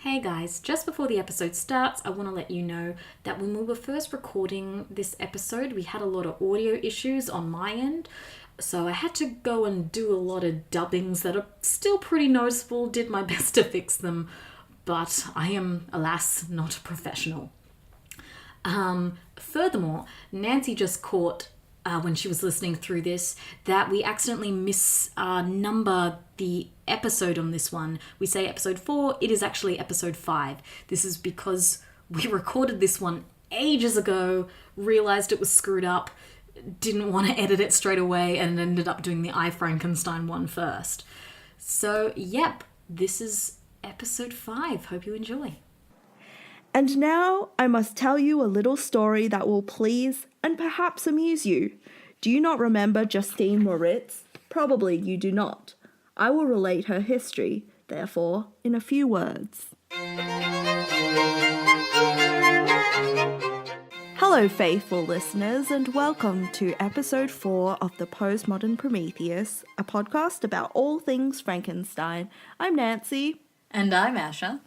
Hey guys, just before the episode starts, I want to let you know that when we were first recording this episode, we had a lot of audio issues on my end. So I had to go and do a lot of dubbings that are still pretty noticeable, did my best to fix them, but I am, alas, not a professional. Furthermore, Nancy just caught when she was listening through this that we accidentally misnumber the episode on this one. We say episode 4, it is actually episode 5. This is because we recorded this one ages ago, realized it was screwed up, didn't want to edit it straight away, and ended up doing the I, Frankenstein one first. So, yep, this is episode 5. Hope you enjoy. And now I must tell you a little story that will please and perhaps amuse you. Do you not remember Justine Moritz? Probably you do not. I will relate her history, therefore, in a few words. Hello, faithful listeners, and welcome to episode 4 of the Postmodern Prometheus, a podcast about all things Frankenstein. I'm Nancy. And I'm Asha.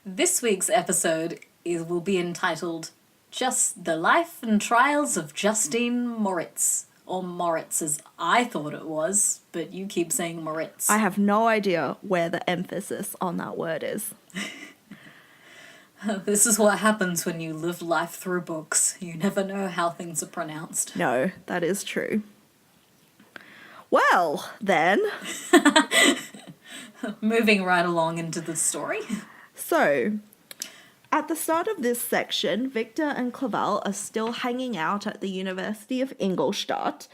This week's episode will be entitled Just the Life and Trials of Justine Moritz. Or Moritz as I thought it was, but you keep saying Moritz. I have no idea where the emphasis on that word is. This is what happens when you live life through books. You never know how things are pronounced. No, that is true. Well, then. Moving right along into the story. So, at the start of this section, Victor and Clavel are still hanging out at the University of Ingolstadt,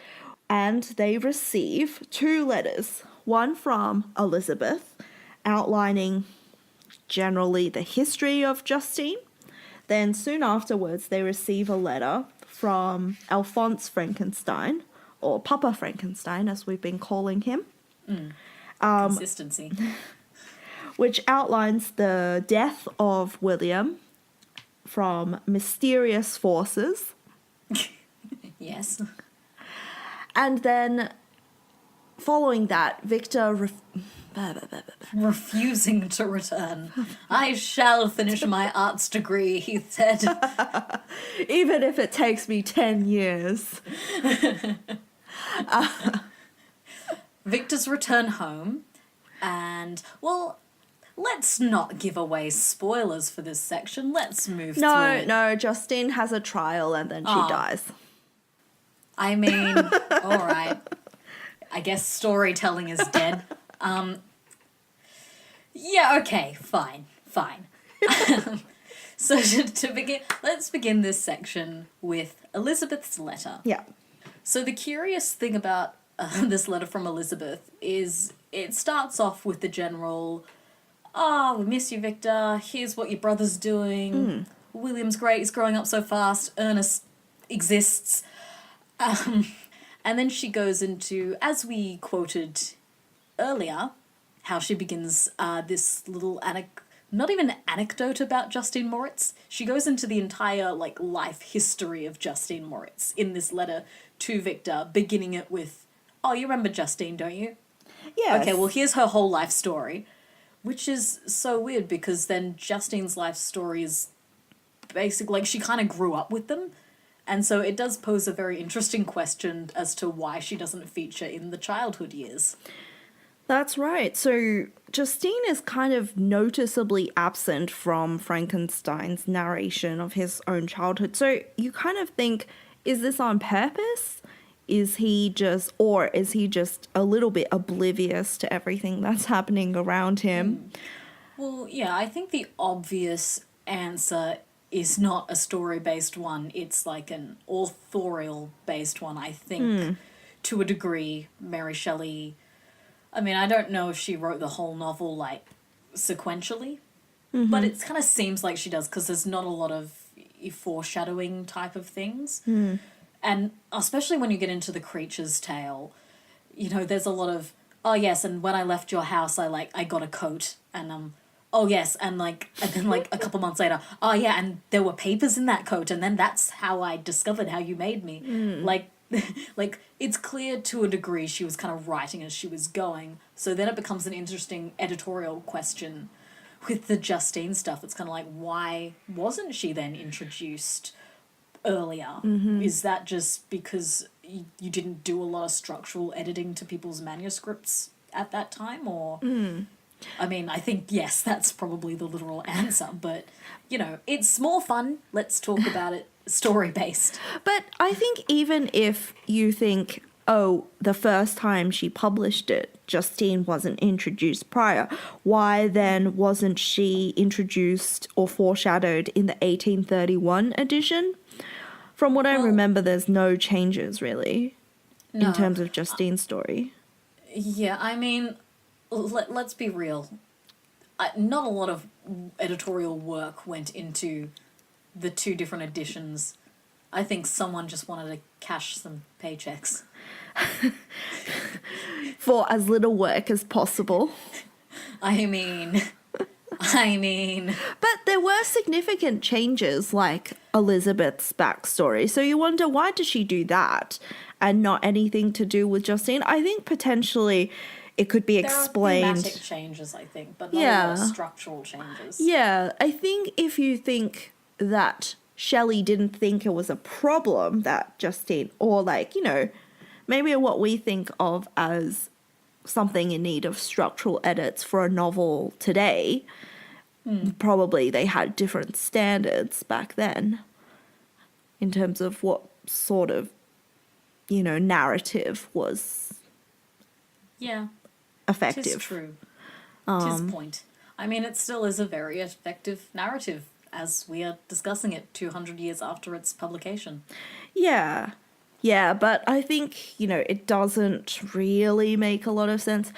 and they receive 2 letters. One from Elizabeth, outlining generally the history of Justine. Then soon afterwards, they receive a letter from Alphonse Frankenstein, or Papa Frankenstein, as we've been calling him. Consistency. Which outlines the death of William from mysterious forces. Yes. And then, following that, Victor refusing to return. I shall finish my arts degree, he said. Even if it takes me 10 years. Victor's return home, and, well, let's not give away spoilers for this section. Let's move through it. No, Justine has a trial and then she dies. I mean, all right. I guess storytelling is dead. Yeah, okay, fine. So to begin, let's begin this section with Elizabeth's letter. Yeah. So the curious thing about this letter from Elizabeth is it starts off with the general, we miss you, Victor. Here's what your brother's doing. William's great. He's growing up so fast. Ernest exists. And then she goes into, as we quoted earlier, how she begins this little not even an anecdote about Justine Moritz. She goes into the entire life history of Justine Moritz in this letter to Victor, beginning it with, you remember Justine, don't you? Yes. Okay, well, here's her whole life story, which is so weird because then Justine's life story is basically, she kind of grew up with them. And so it does pose a very interesting question as to why she doesn't feature in the childhood years. That's right. So Justine is kind of noticeably absent from Frankenstein's narration of his own childhood. So you kind of think, is this on purpose? Is he just a little bit oblivious to everything that's happening around him? Well, yeah, I think the obvious answer is not a story-based one. It's like an authorial-based one, I think. To a degree, Mary Shelley, I mean, I don't know if she wrote the whole novel, sequentially, but it kind of seems like she does, because there's not a lot of foreshadowing type of things. And especially when you get into the creature's tale, there's a lot of, oh yes, and when I left your house, I got a coat, and oh yes, and then a couple months later, oh yeah, and there were papers in that coat, and then that's how I discovered how you made me. It's clear to a degree she was kind of writing as she was going, so then it becomes an interesting editorial question with the Justine stuff, it's kind of like, why wasn't she then introduced earlier? Is that just because you didn't do a lot of structural editing to people's manuscripts at that time, or I mean, I think yes, that's probably the literal answer, but you know, it's more fun. Let's talk about it story based. But I think even if you think, oh, the first time she published it, Justine wasn't introduced prior, why then wasn't she introduced or foreshadowed in the 1831 edition? From what I remember, there's no changes really in terms of Justine's story. Yeah, I mean, let's be real. Not a lot of editorial work went into the two different editions. I think someone just wanted to cash some paychecks. For as little work as possible. I mean... But there were significant changes, like Elizabeth's backstory. So you wonder, why did she do that and not anything to do with Justine? I think potentially it could be explained. There are thematic changes, I think, but not a lot of structural changes. Yeah, I think if you think that Shelley didn't think it was a problem that Justine, or like, you know, maybe what we think of as something in need of structural edits for a novel today, probably they had different standards back then in terms of what sort of, you know, narrative was effective. Tis true. Tis point. I mean, it still is a very effective narrative as we are discussing it 200 years after its publication. Yeah. Yeah, but I think, you know, it doesn't really make a lot of sense.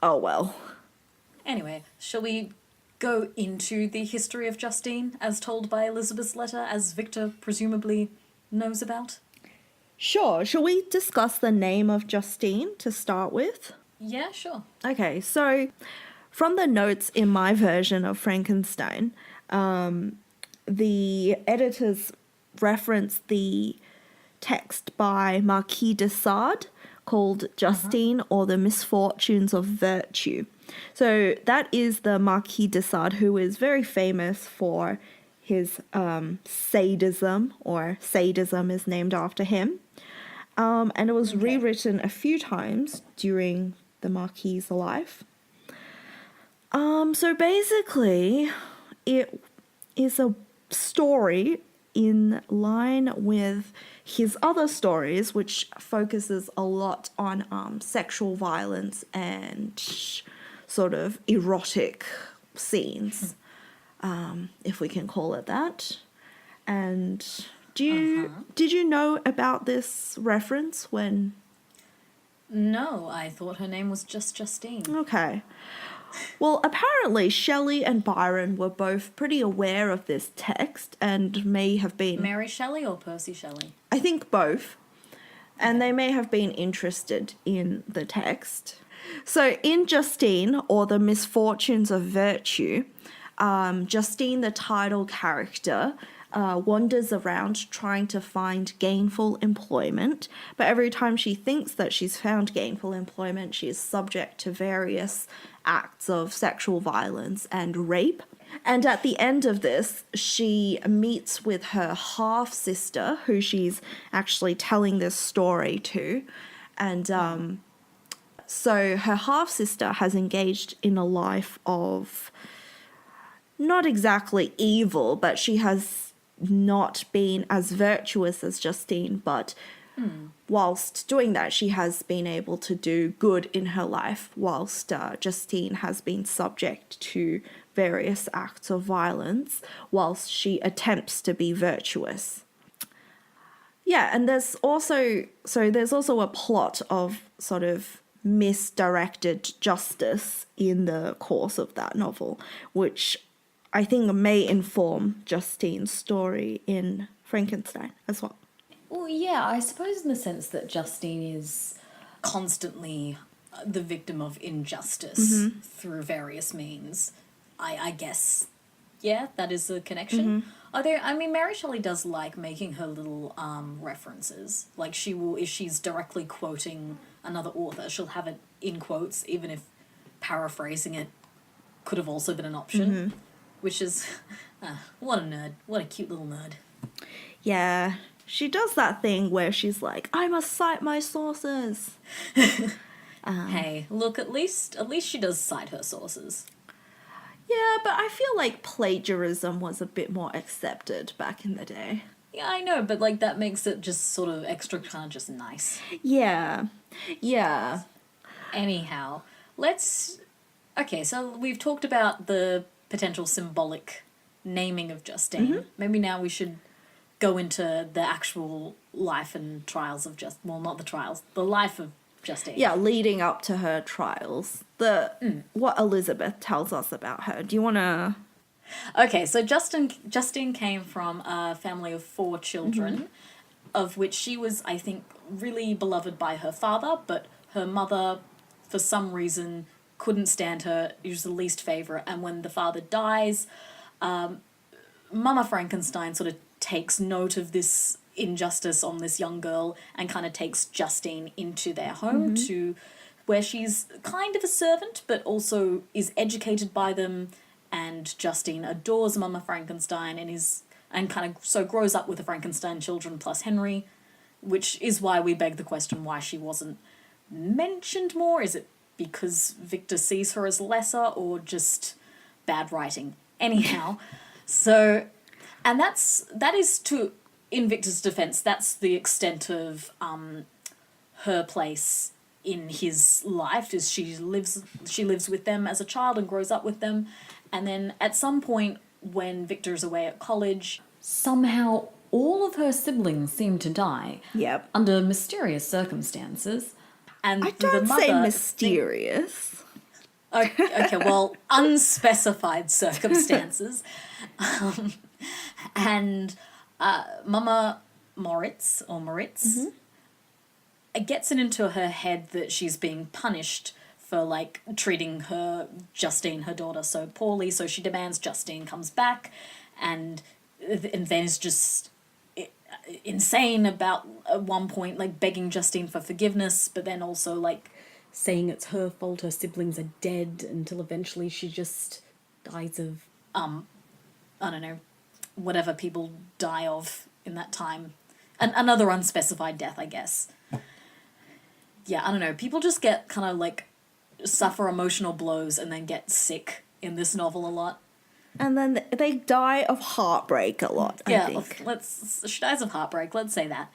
Oh, well. Anyway, shall we go into the history of Justine as told by Elizabeth's letter, as Victor presumably knows about? Sure. Shall we discuss the name of Justine to start with? Yeah, sure. Okay, so from the notes in my version of Frankenstein, the editors reference the text by Marquis de Sade called Justine or the Misfortunes of Virtue. So that is the Marquis de Sade, who is very famous for his sadism, or sadism is named after him. And it was rewritten a few times during the Marquis's life. So basically, it is a story in line with his other stories, which focuses a lot on sexual violence and sort of erotic scenes, if we can call it that. And did you know about this reference when? No, I thought her name was just Justine. Okay. Well, apparently Shelley and Byron were both pretty aware of this text and may have been... Mary Shelley or Percy Shelley? I think both. And they may have been interested in the text. So in Justine, or the Misfortunes of Virtue, Justine, the title character, wanders around trying to find gainful employment, but every time she thinks that she's found gainful employment, she is subject to various acts of sexual violence and rape. And at the end of this, she meets with her half-sister, who she's actually telling this story to. And so her half-sister has engaged in a life of not exactly evil, but she has not been as virtuous as Justine, but whilst doing that, she has been able to do good in her life, whilst Justine has been subject to various acts of violence, whilst she attempts to be virtuous. Yeah, and there's also a plot of sort of misdirected justice in the course of that novel, which I think may inform Justine's story in Frankenstein as well. Well, yeah, I suppose in the sense that Justine is constantly the victim of injustice through various means. I guess, yeah, that is a connection. Mary Shelley does like making her little references. Like she will, if she's directly quoting another author, she'll have it in quotes, even if paraphrasing it could have also been an option, which is, what a nerd. What a cute little nerd. Yeah. She does that thing where she's like, I must cite my sources. Hey, look, at least she does cite her sources. Yeah, but I feel like plagiarism was a bit more accepted back in the day. Yeah, I know, but, like, that makes it just sort of extra kind of just nice. Yeah. Yeah. Anyhow, okay, so we've talked about the potential symbolic naming of Justine. Maybe now we should go into the actual life and trials of well, not the trials, the life of Justine. Yeah, leading up to her trials. What Elizabeth tells us about her. Do you want to... Okay, so Justine came from a family of 4 children, of which she was, I think, really beloved by her father, but her mother, for some reason, couldn't stand her. She was the least favourite, and when the father dies, Mama Frankenstein sort of takes note of this injustice on this young girl and kind of takes Justine into their home to where she's kind of a servant, but also is educated by them. And Justine adores Mama Frankenstein and kind of so grows up with the Frankenstein children plus Henry, which is why we beg the question why she wasn't mentioned more. Is it because Victor sees her as lesser or just bad writing? Anyhow, so, and that is to, in Victor's defense, that's the extent of her place in his life, is she lives with them as a child and grows up with them. And then at some point when Victor's away at college, somehow all of her siblings seem to die. Yep. Under mysterious circumstances. And I don't the mother say mysterious. Okay, well, unspecified circumstances. And Mama Moritz, gets it into her head that she's being punished for, like, treating Justine, her daughter, so poorly, so she demands Justine comes back, and then is just insane about, at one point, like, begging Justine for forgiveness, but then also, like, saying it's her fault her siblings are dead, until eventually she just dies of, I don't know, whatever people die of in that time. Another unspecified death, I guess. Yeah, I don't know, people just get kind of, like, suffer emotional blows and then get sick in this novel a lot. And then they die of heartbreak a lot, I think. She dies of heartbreak, let's say that.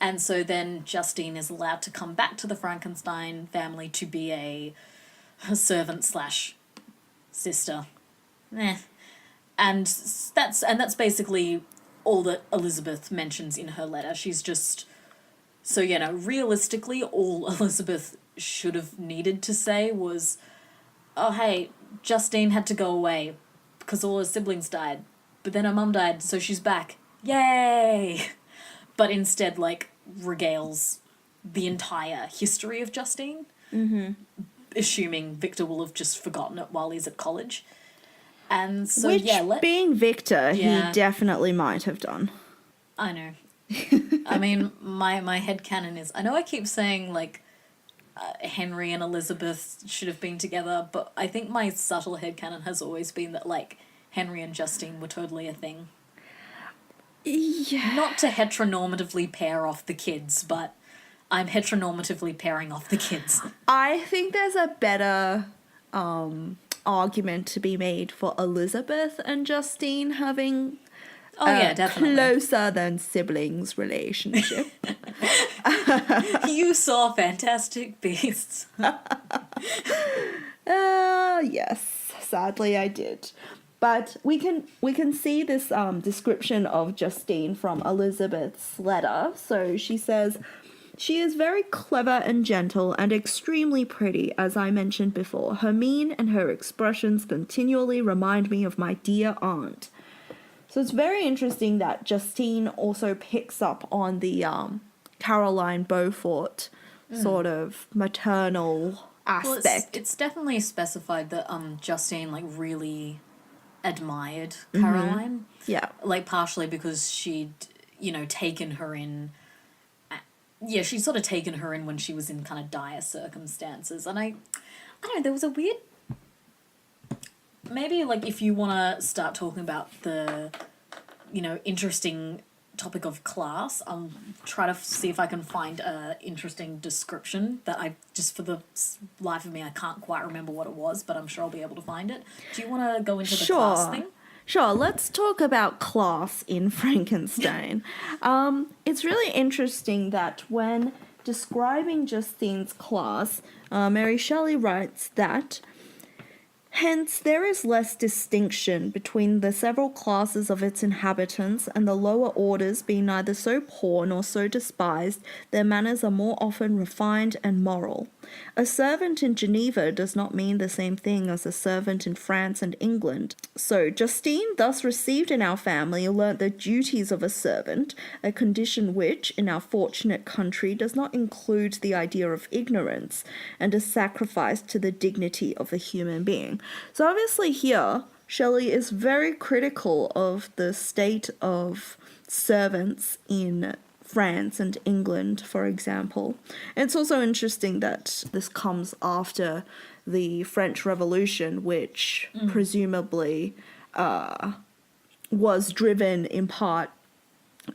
And so then Justine is allowed to come back to the Frankenstein family to be a servant / sister. And that's basically all that Elizabeth mentions in her letter. She's just... So, you know, realistically, all Elizabeth should have needed to say was, oh, hey, Justine had to go away because all her siblings died. But then her mum died, so she's back. Yay! But instead, like, regales the entire history of Justine, assuming Victor will have just forgotten it while he's at college. And so, Which, being Victor, he definitely might have done. I know. I mean, my headcanon is... I know I keep saying, like, Henry and Elizabeth should have been together, but I think my subtle headcanon has always been that, like, Henry and Justine were totally a thing. Yeah. Not to heteronormatively pair off the kids, but I'm heteronormatively pairing off the kids. I think there's a better argument to be made for Elizabeth and Justine having definitely closer than siblings relationship. You saw Fantastic Beasts. Yes, sadly I did. But we can see this description of Justine from Elizabeth's letter. So she says, she is very clever and gentle and extremely pretty, as I mentioned before. Her mien and her expressions continually remind me of my dear aunt. So it's very interesting that Justine also picks up on the Caroline Beaufort sort of maternal aspect. Well, it's definitely specified that Justine, like, really admired Caroline. Yeah. Like, partially because she'd, you know, taken her in... Yeah, she'd sort of taken her in when she was in kind of dire circumstances. And I don't know, there was a weird maybe, like, if you want to start talking about the, interesting topic of class, I'll try to see if I can find a interesting description that I just, for the life of me, I can't quite remember what it was, but I'm sure I'll be able to find it. Do you want to go into the class thing? Sure, let's talk about class in Frankenstein. It's really interesting that when describing Justine's class, Mary Shelley writes that, hence, there is less distinction between the several classes of its inhabitants, and the lower orders being neither so poor nor so despised, their manners are more often refined and moral. A servant in Geneva does not mean the same thing as a servant in France and England. So Justine, thus received in our family, learnt the duties of a servant, a condition which, in our fortunate country, does not include the idea of ignorance, and a sacrifice to the dignity of a human being. So obviously here, Shelley is very critical of the state of servants in France and England, for example. And it's also interesting that this comes after the French Revolution, which presumably was driven in part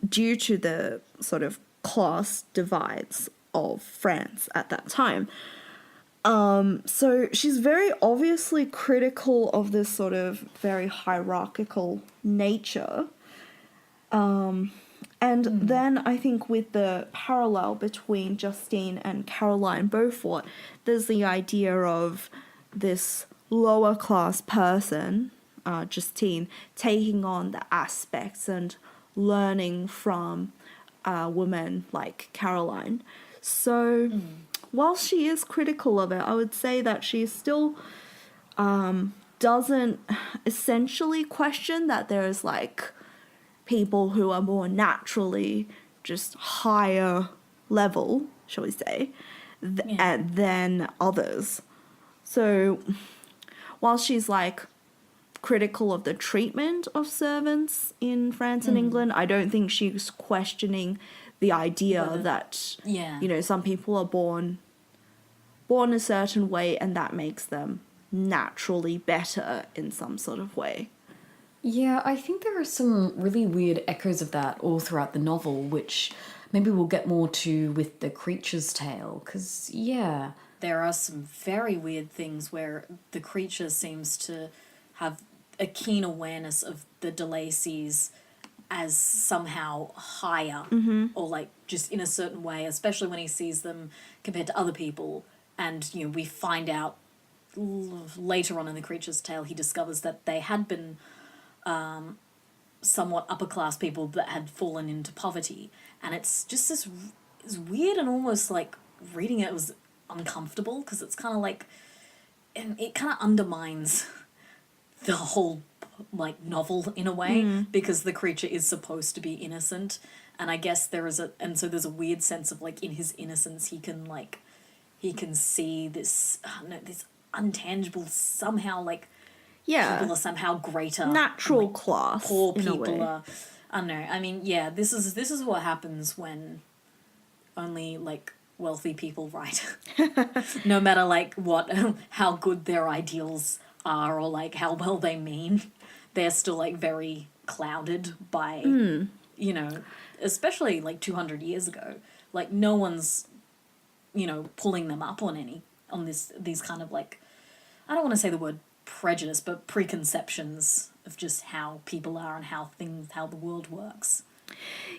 due to the sort of class divides of France at that time. So she's very obviously critical of this sort of very hierarchical nature. And then I think with the parallel between Justine and Caroline Beaufort, there's the idea of this lower class person, Justine, taking on the aspects and learning from a woman like Caroline. So while she is critical of it, I would say that she still doesn't essentially question that there's like people who are more naturally just higher level, shall we say, than others. So while she's like critical of the treatment of servants in France and England, I don't think she's questioning the idea that, some people are born a certain way and that makes them naturally better in some sort of way. Yeah, I think there are some really weird echoes of that all throughout the novel, which maybe we'll get more to with The Creature's Tale, because, there are some very weird things where the creature seems to have a keen awareness of the de Lacys as somehow higher, or like just in a certain way, especially when he sees them compared to other people. And, we find out later on in The Creature's Tale, he discovers that they had been somewhat upper class people that had fallen into poverty, and it's just this weird, and almost like reading it was uncomfortable, because it's kind of like, and it kind of undermines the whole like novel in a way, because the creature is supposed to be innocent, and I guess there's a weird sense of like in his innocence he can see this this untangible somehow like. Yeah. People are somehow greater. Natural like, class. Poor in people a way. are. I don't know. I mean, yeah, this is what happens when only like wealthy people write. No matter like how good their ideals are or like how well they mean, they're still like very clouded by especially like 200 years ago. Like no one's pulling them up on these kind of like, I don't want to say the word prejudice, but preconceptions of just how people are and how the world works.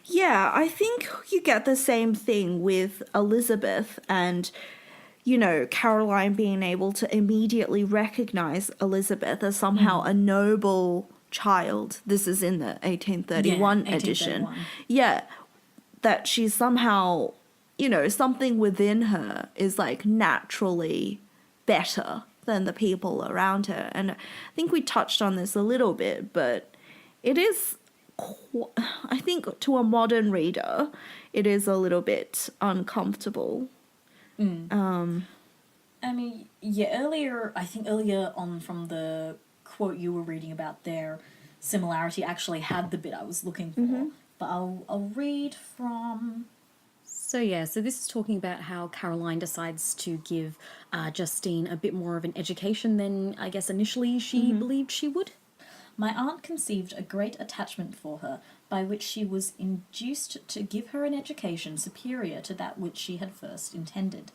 Yeah, I think you get the same thing with Elizabeth and, Caroline being able to immediately recognize Elizabeth as somehow a noble child. This is in the 1831 edition. Yeah, that she's somehow, something within her is like naturally better than the people around her. And I think we touched on this a little bit, but it is, I think to a modern reader, it is a little bit uncomfortable. I mean, yeah, earlier on from the quote you were reading about their similarity actually had the bit I was looking for. But I'll read from So this is talking about how Caroline decides to give Justine a bit more of an education than I guess initially she believed she would. My aunt conceived a great attachment for her, by which she was induced to give her an education superior to that which she had first intended.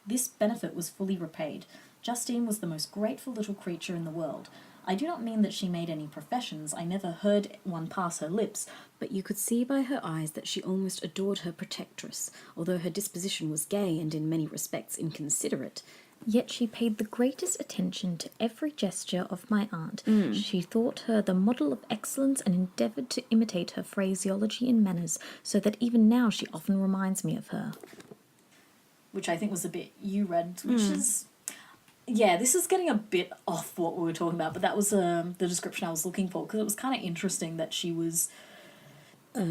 This benefit was fully repaid. Justine was the most grateful little creature in the world. I do not mean that she made any professions, I never heard one pass her lips, But you could see by her eyes that she almost adored her protectress, although her disposition was gay and in many respects inconsiderate. Yet she paid the greatest attention to every gesture of my aunt. She thought her the model of excellence and endeavoured to imitate her phraseology and manners, so that even now she often reminds me of her. which I think was a bit you read, which is... Yeah, this is getting a bit off what we were talking about, but that was the description I was looking for, because it was kind of interesting that she was...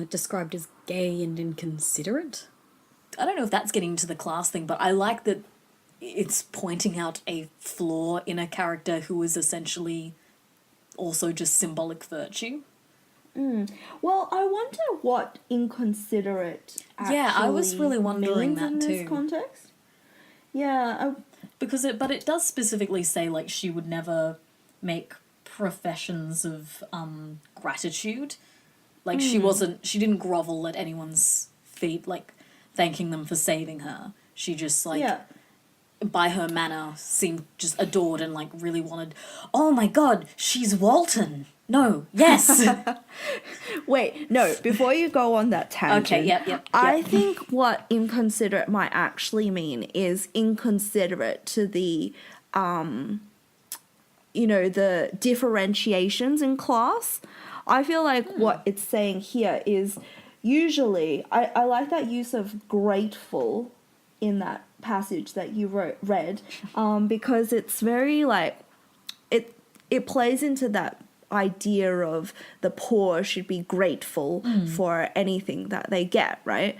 Described as gay and inconsiderate? I don't know if that's getting to the class thing, but I like that it's pointing out a flaw in a character who is essentially also just symbolic virtue. Well, I wonder what inconsiderate actually Yeah, I was really wondering means that in this too. context. Yeah, Because it does specifically say, like, she would never make professions of gratitude. Like, she didn't grovel at anyone's feet, like, thanking them for saving her. She just, like, yeah. by her manner, seemed just adored and, like, really wanted, oh my god, she's Walton. No, yes. Wait, no, before you go on that tangent. Okay, yep. I think what inconsiderate might actually mean is inconsiderate to the, the differentiations in class. I feel like what it's saying here is usually, I like that use of grateful in that passage that you read, because it's very, like, it plays into that idea of the poor should be grateful for anything that they get, right?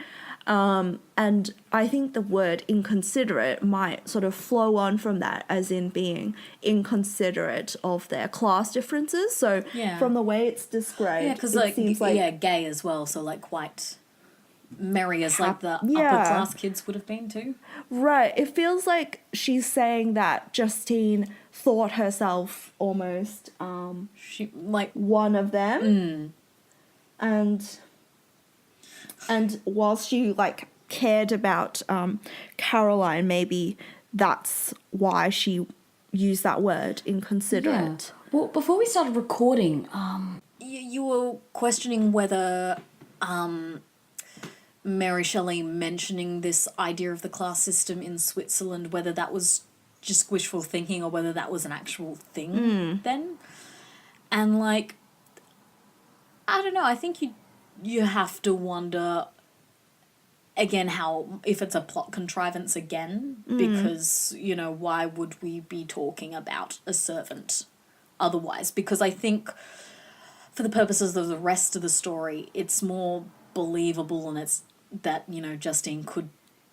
And I think the word inconsiderate might sort of flow on from that, as in being inconsiderate of their class differences. So Yeah. from the way it's described, Yeah, because, it like, seems like yeah, gay as well, so, like, quite merry as, like, the Yeah. upper class kids would have been too. right. It feels like she's saying that Justine thought herself almost She, like, one of them, and whilst she, like, cared about Caroline, maybe that's why she used that word inconsiderate. Well, before we started recording, you were questioning whether Mary Shelley mentioning this idea of the class system in Switzerland, whether that was just wishful thinking or whether that was an actual thing then. And, like, I don't know, I think you have to wonder again how, if it's a plot contrivance again, because, why would we be talking about a servant otherwise? Because I think for the purposes of the rest of the story, it's more believable, and it's that, Justine could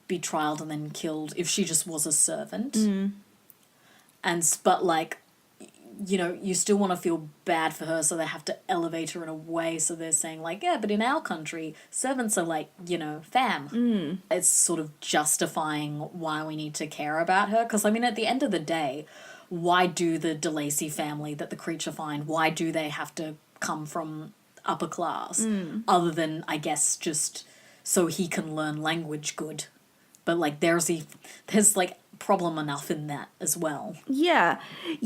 be trialed and then killed if she just was a servant. But, like, you still want to feel bad for her, so they have to elevate her in a way, so they're saying, like, yeah, but in our country, servants are like, fam. It's sort of justifying why we need to care about her, because, I mean, at the end of the day, why do the de Lacy family that the creature find, why do they have to come from upper class, other than, I guess, just so he can learn language good? But, like, there's like, problem enough in that as well. Yeah,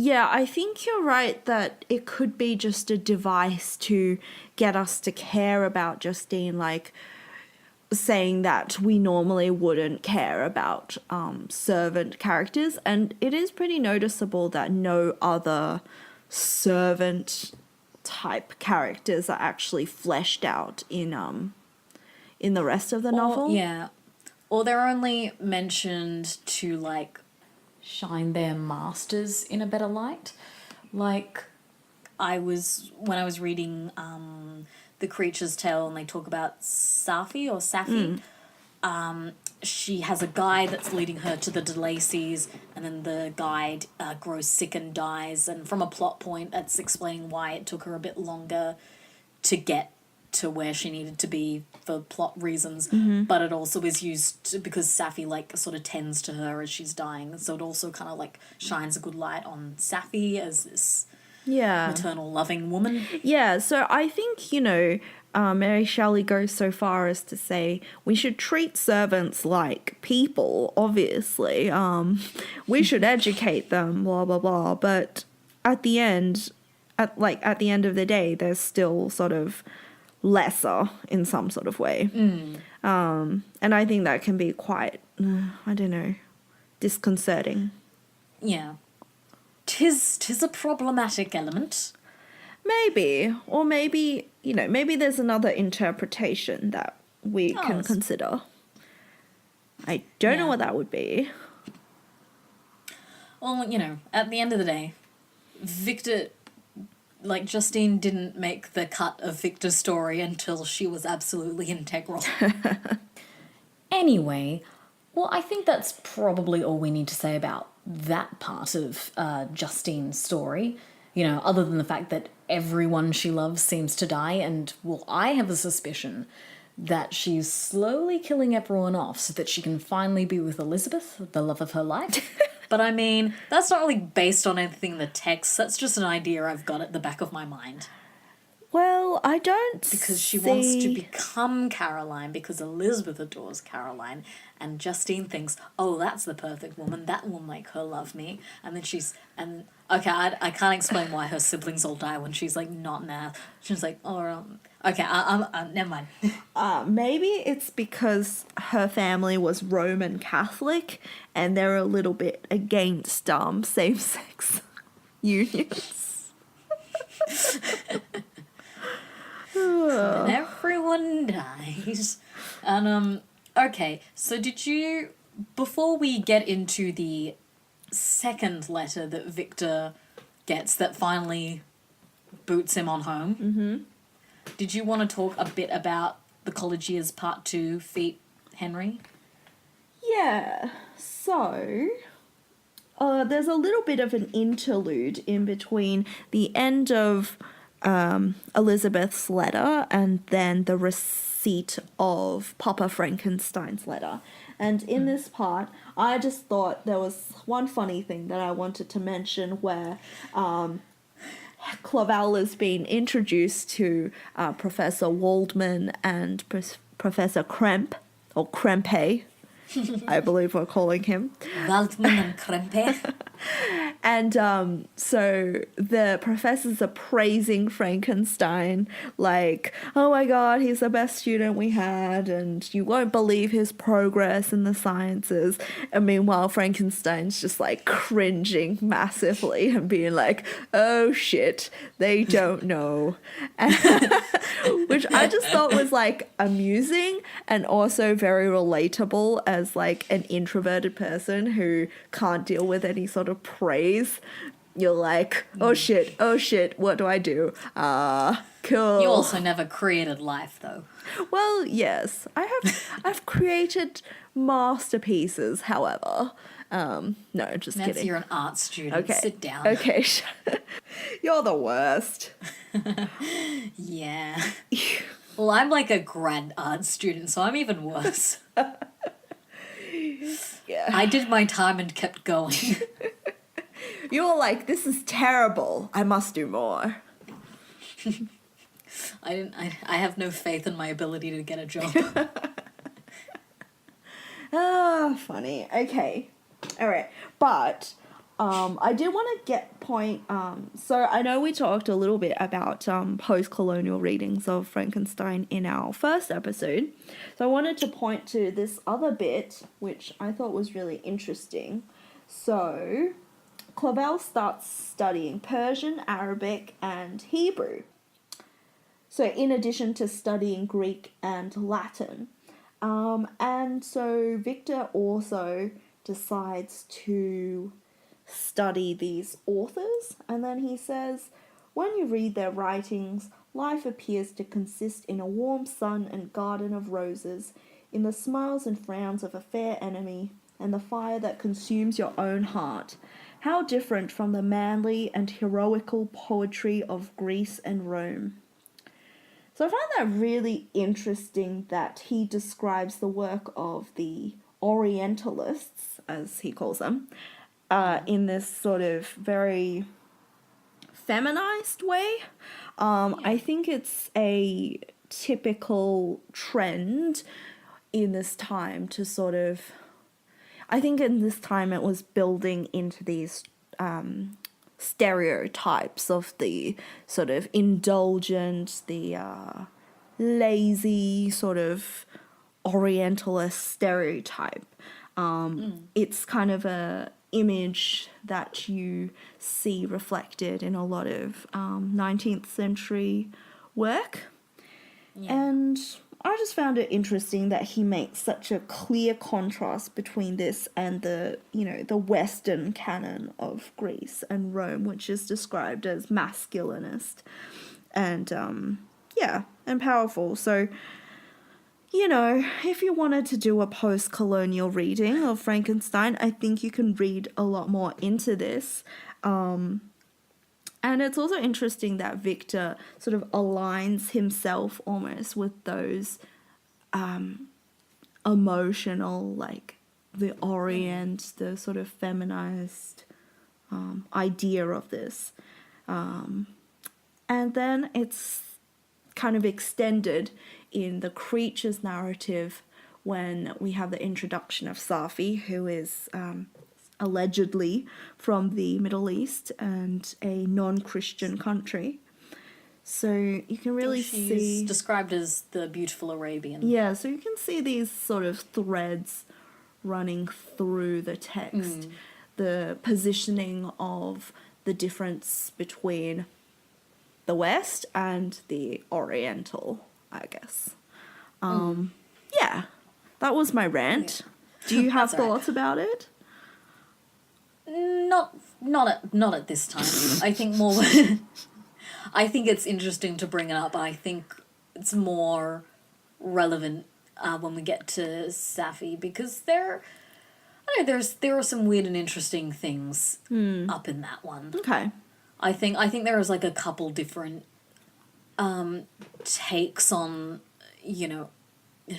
I think you're right that it could be just a device to get us to care about Justine, like saying that we normally wouldn't care about servant characters, and it is pretty noticeable that no other servant type characters are actually fleshed out in the rest of the novel. Yeah. Or they're only mentioned to, like, shine their masters in a better light. Like, when I was reading The Creature's Tale, and they talk about Safi or Safi, she has a guide that's leading her to the de Lacys, and then the guide grows sick and dies, and from a plot point, that's explaining why it took her a bit longer to get to where she needed to be for plot reasons, but it also is used because Safi like sort of tends to her as she's dying, so it also kind of like shines a good light on Safi as this maternal loving woman. Yeah, so I think, Mary Shelley goes so far as to say we should treat servants like people, obviously. We should educate them, blah, blah, blah. But at the end, at the end of the day, they're still sort of lesser in some sort of way. And I think that can be quite, I don't know, disconcerting. Yeah. Tis a problematic element. Maybe. Or maybe, maybe there's another interpretation that we can consider. I don't know what that would be. Well, at the end of the day, Victor, like, Justine didn't make the cut of Victor's story until she was absolutely integral. Anyway, well, I think that's probably all we need to say about that part of Justine's story. Other than the fact that everyone she loves seems to die, and, well, I have a suspicion that she's slowly killing everyone off so that she can finally be with Elizabeth, the love of her life. But I mean, that's not really based on anything in the text. That's just an idea I've got at the back of my mind. Well, I don't Because she wants to become Caroline because Elizabeth adores Caroline, and Justine thinks, oh, that's the perfect woman. That will make her love me. And then I can't explain why her siblings all die when she's like not now. She's like, never mind. Maybe it's because her family was Roman Catholic and they're a little bit against same-sex unions. And everyone dies. And okay, so did you, before we get into the second letter that Victor gets that finally boots him on home, did you want to talk a bit about the college years part 2 feat Henry? Yeah, so there's a little bit of an interlude in between the end of Elizabeth's letter and then the receipt of Papa Frankenstein's letter. And in this part, I just thought there was one funny thing that I wanted to mention where Clavel has been introduced to Professor Waldman and Professor Krempe, or Krempe, I believe we're calling him. Waldman and Krempe. And so the professors are praising Frankenstein, like, oh my god, he's the best student we had, and you won't believe his progress in the sciences. And meanwhile, Frankenstein's just like cringing massively and being like, oh shit, they don't know. Which I just thought was like amusing and also very relatable as like an introverted person who can't deal with any sort of praise. You're like, oh shit, what do I do? Cool. You also never created life, though. Well, yes, I've created masterpieces, however. No, just Nancy, kidding. you're an art student. Okay. Sit down. Okay, you're the worst. Yeah. Well, I'm like a grad art student, so I'm even worse. Yeah. I did my time and kept going. You were like, this is terrible. I must do more. I have no faith in my ability to get a job. Funny. Okay. All right. But I did want to get point. So I know we talked a little bit about post-colonial readings of Frankenstein in our first episode. So I wanted to point to this other bit, which I thought was really interesting. So Clavel starts studying Persian, Arabic, and Hebrew. So in addition to studying Greek and Latin. And so Victor also decides to study these authors, and then he says, when you read their writings, life appears to consist in a warm sun and garden of roses, in the smiles and frowns of a fair enemy, and the fire that consumes your own heart. How different from the manly and heroical poetry of Greece and Rome. So I find that really interesting that he describes the work of the Orientalists, as he calls them, in this sort of very feminized way. I think it's a typical trend in this time to sort of... I think in this time it was building into these stereotypes of the sort of indulgent, the lazy sort of Orientalist stereotype. It's kind of a image that you see reflected in a lot of 19th century work. Yeah. And I just found it interesting that he makes such a clear contrast between this and the, you know, the Western canon of Greece and Rome, which is described as masculinist and, and powerful. So, you know, if you wanted to do a post-colonial reading of Frankenstein, I think you can read a lot more into this. And it's also interesting that Victor sort of aligns himself almost with those emotional, like the Orient, the sort of feminized idea of this. And then it's kind of extended in the creatures narrative when we have the introduction of Safi, who is... allegedly from the Middle East and a non-Christian country. So you can really She's see... described as the beautiful Arabian. Yeah, so you can see these sort of threads running through the text. The positioning of the difference between the West and the Oriental, I guess. Yeah, that was my rant. Yeah. Do you have That's all right. thoughts about it? Not at this time. I think more. I think it's interesting to bring it up. I think it's more relevant when we get to Safi because there are some weird and interesting things up in that one. Okay. I think there is like a couple different takes on, you know,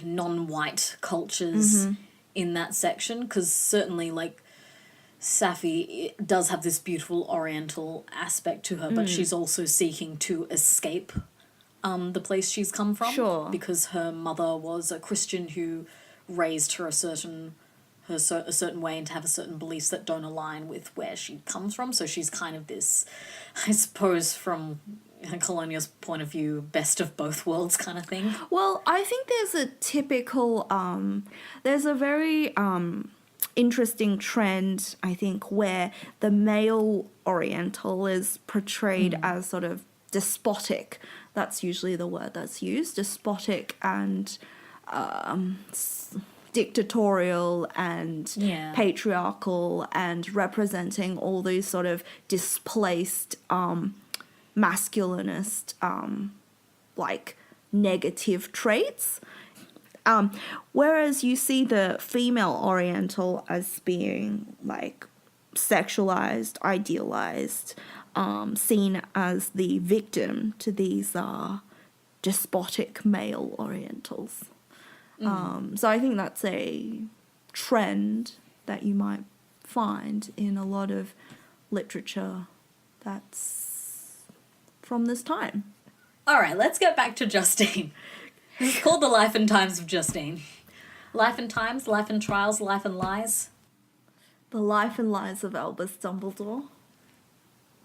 non-white cultures in that section because certainly like Safi does have this beautiful oriental aspect to her, but she's also seeking to escape the place she's come from. Sure. Because her mother was a Christian who raised her a certain way and to have a certain beliefs that don't align with where she comes from. So she's kind of this, I suppose, from Colonia's point of view, best of both worlds kind of thing. Well, I think there's a typical, there's a very interesting trend, I think, where the male Oriental is portrayed as sort of despotic. That's usually the word that's used, despotic and dictatorial and patriarchal and representing all these sort of displaced masculinist like negative traits. Whereas you see the female Oriental as being like sexualized, idealized, seen as the victim to these despotic male Orientals. So I think that's a trend that you might find in a lot of literature that's from this time. All right, let's get back to Justine. It's called The Life and Times of Justine. Life and Times, Life and Trials, Life and Lies. The Life and Lies of Albus Dumbledore.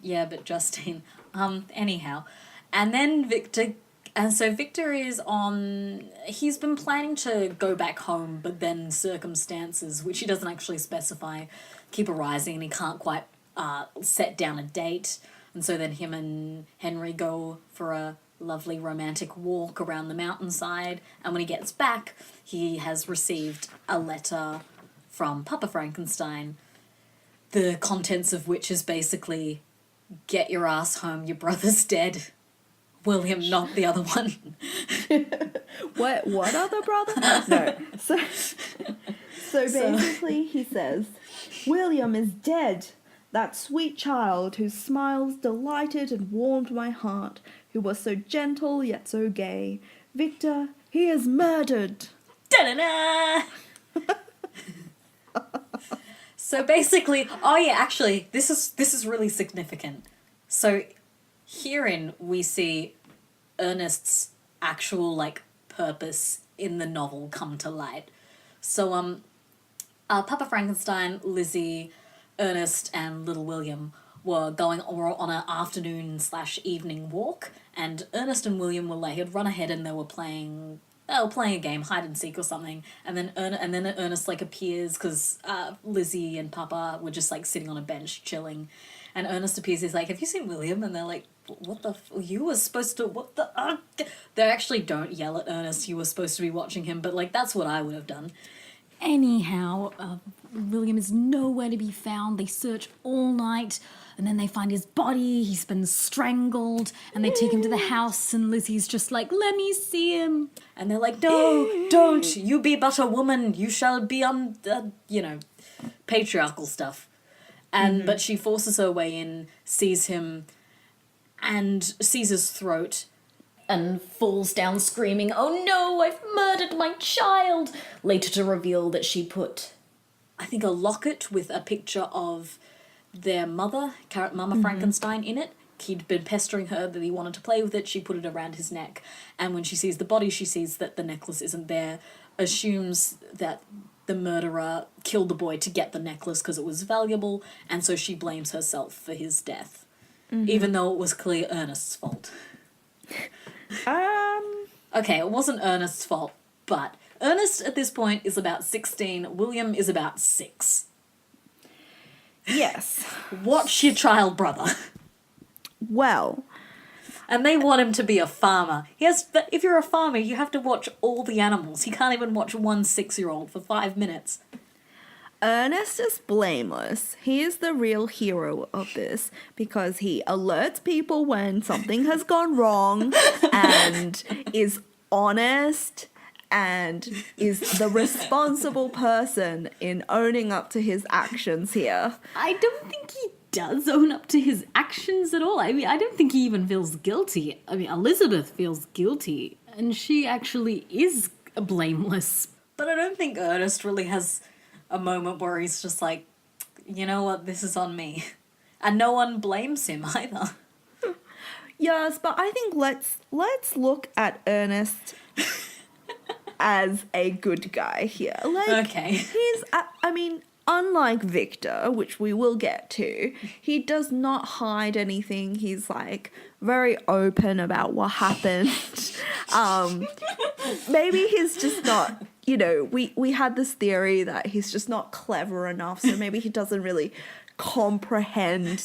Yeah, but Justine. Anyhow. And then Victor... And so Victor is on... He's been planning to go back home, but then circumstances, which he doesn't actually specify, keep arising, and he can't quite set down a date. And so then him and Henry go for a lovely romantic walk around the mountainside, and when he gets back, he has received a letter from Papa Frankenstein, the contents of which is basically, get your ass home, your brother's dead. William, not the other one. What other brother? No. So basically he says, William is dead, That sweet child whose smiles delighted and warmed my heart, who was so gentle yet so gay. Victor, he is murdered. Da-da-da! So basically, oh yeah, actually, this is really significant. So herein we see Ernest's actual like purpose in the novel come to light. So Papa Frankenstein, Lizzie, Ernest, and little William were on an afternoon/evening walk, and Ernest and William had run ahead and they were playing a game, hide and seek or something, and then Ernest like appears because Lizzie and Papa were just like sitting on a bench chilling, and Ernest appears. He's like, "Have you seen William?" And they're like, "What the? You were supposed to what the?" They actually don't yell at Ernest. You were supposed to be watching him, but like that's what I would have done. Anyhow, William is nowhere to be found. They search all night, and then they find his body. He's been strangled, and they take him to the house, and Lizzie's just like, "Let me see him." And they're like, "No, don't. You be but a woman. You shall be on, patriarchal stuff." And but she forces her way in, sees him, and sees his throat, and falls down screaming, "Oh no, I've murdered my child!" Later to reveal that she put, I think, a locket with a picture of their mother, Mama Frankenstein, in it. He'd been pestering her that he wanted to play with it. She put it around his neck. And when she sees the body, she sees that the necklace isn't there, assumes that the murderer killed the boy to get the necklace because it was valuable, and so she blames herself for his death, even though it was clearly Ernest's fault. Okay, it wasn't Ernest's fault, but Ernest at this point is about 16, William is about 6. Yes. Watch your child brother. Well, And they want him to be a farmer. Yes, but if you're a farmer, you have to watch all the animals. He can't even watch one 6-year-old for 5 minutes. Ernest is blameless. He is the real hero of this because he alerts people when something has gone wrong and is honest and is the responsible person in owning up to his actions here. I don't think he does own up to his actions at all. I mean, I don't think he even feels guilty. I mean, Elizabeth feels guilty, and she actually is blameless. But I don't think Ernest really has a moment where he's just like, you know what, this is on me. And no one blames him either. Yes, but I think let's look at Ernest as a good guy here. Like, Okay. I mean, unlike Victor, which we will get to, he does not hide anything. He's like very open about what happened. Maybe he's just not, we had this theory that he's just not clever enough, so maybe he doesn't really comprehend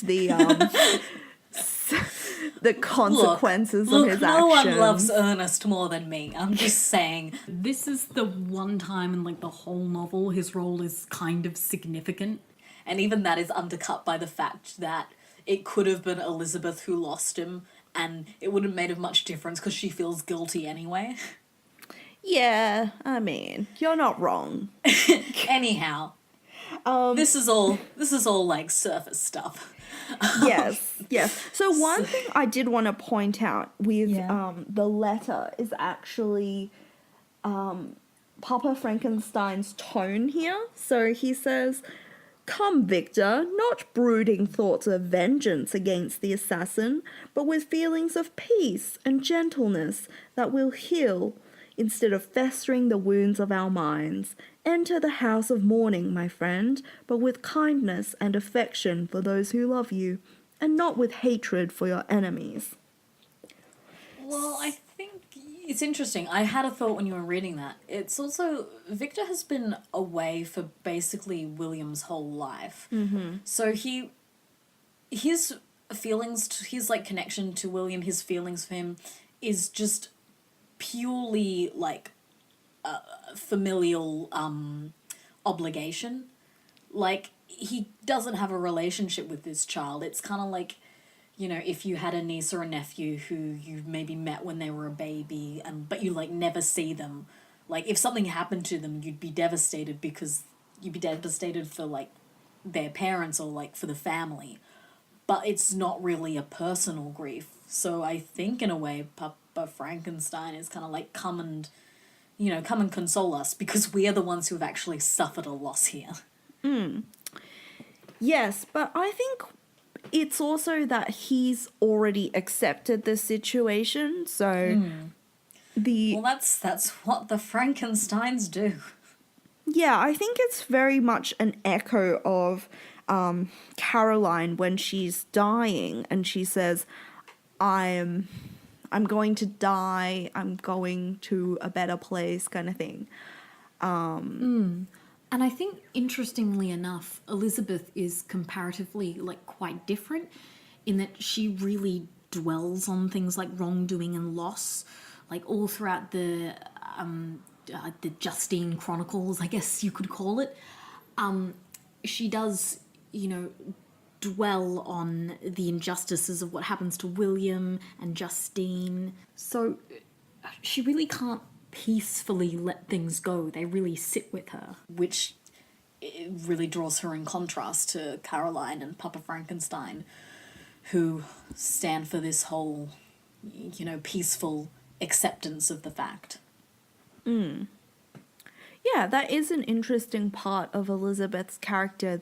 the consequences of his actions. No one loves Ernest more than me. I'm just saying. This is the one time in, like, the whole novel his role is kind of significant. And even that is undercut by the fact that it could have been Elizabeth who lost him, and it wouldn't have made of much difference because she feels guilty anyway. Yeah, I mean, you're not wrong. Anyhow, this is all like surface stuff. Yes. So one thing I did want to point out with the letter is actually Papa Frankenstein's tone here. So he says, "Come, Victor, not brooding thoughts of vengeance against the assassin, but with feelings of peace and gentleness that will heal instead of festering the wounds of our minds. Enter the house of mourning, my friend, but with kindness and affection for those who love you, and not with hatred for your enemies." Well, I think it's interesting. I had a thought when you were reading that. It's also, Victor has been away for basically William's whole life. Mm-hmm. So his feelings, his like connection to William, his feelings for him is just purely like familial obligation. Like, he doesn't have a relationship with this child. It's kind of like, if you had a niece or a nephew who you maybe met when they were a baby, but you like never see them. Like, if something happened to them, you'd be devastated for like their parents or like for the family, but it's not really a personal grief. So I think in a way Papa Frankenstein is kind of like come and console us because we are the ones who have actually suffered a loss here. Yes, but I think it's also that he's already accepted the situation, so Well, that's what the Frankensteins do. yeah, I think it's very much an echo of Caroline when she's dying and she says, I'm going to die, I'm going to a better place kind of thing. And I think, interestingly enough, Elizabeth is comparatively, like, quite different in that she really dwells on things like wrongdoing and loss, like, all throughout the Justine Chronicles, I guess you could call it. She does, dwell on the injustices of what happens to William and Justine. So she really can't peacefully let things go. They really sit with her. Which it really draws her in contrast to Caroline and Papa Frankenstein, who stand for this whole, peaceful acceptance of the fact. Yeah, that is an interesting part of Elizabeth's character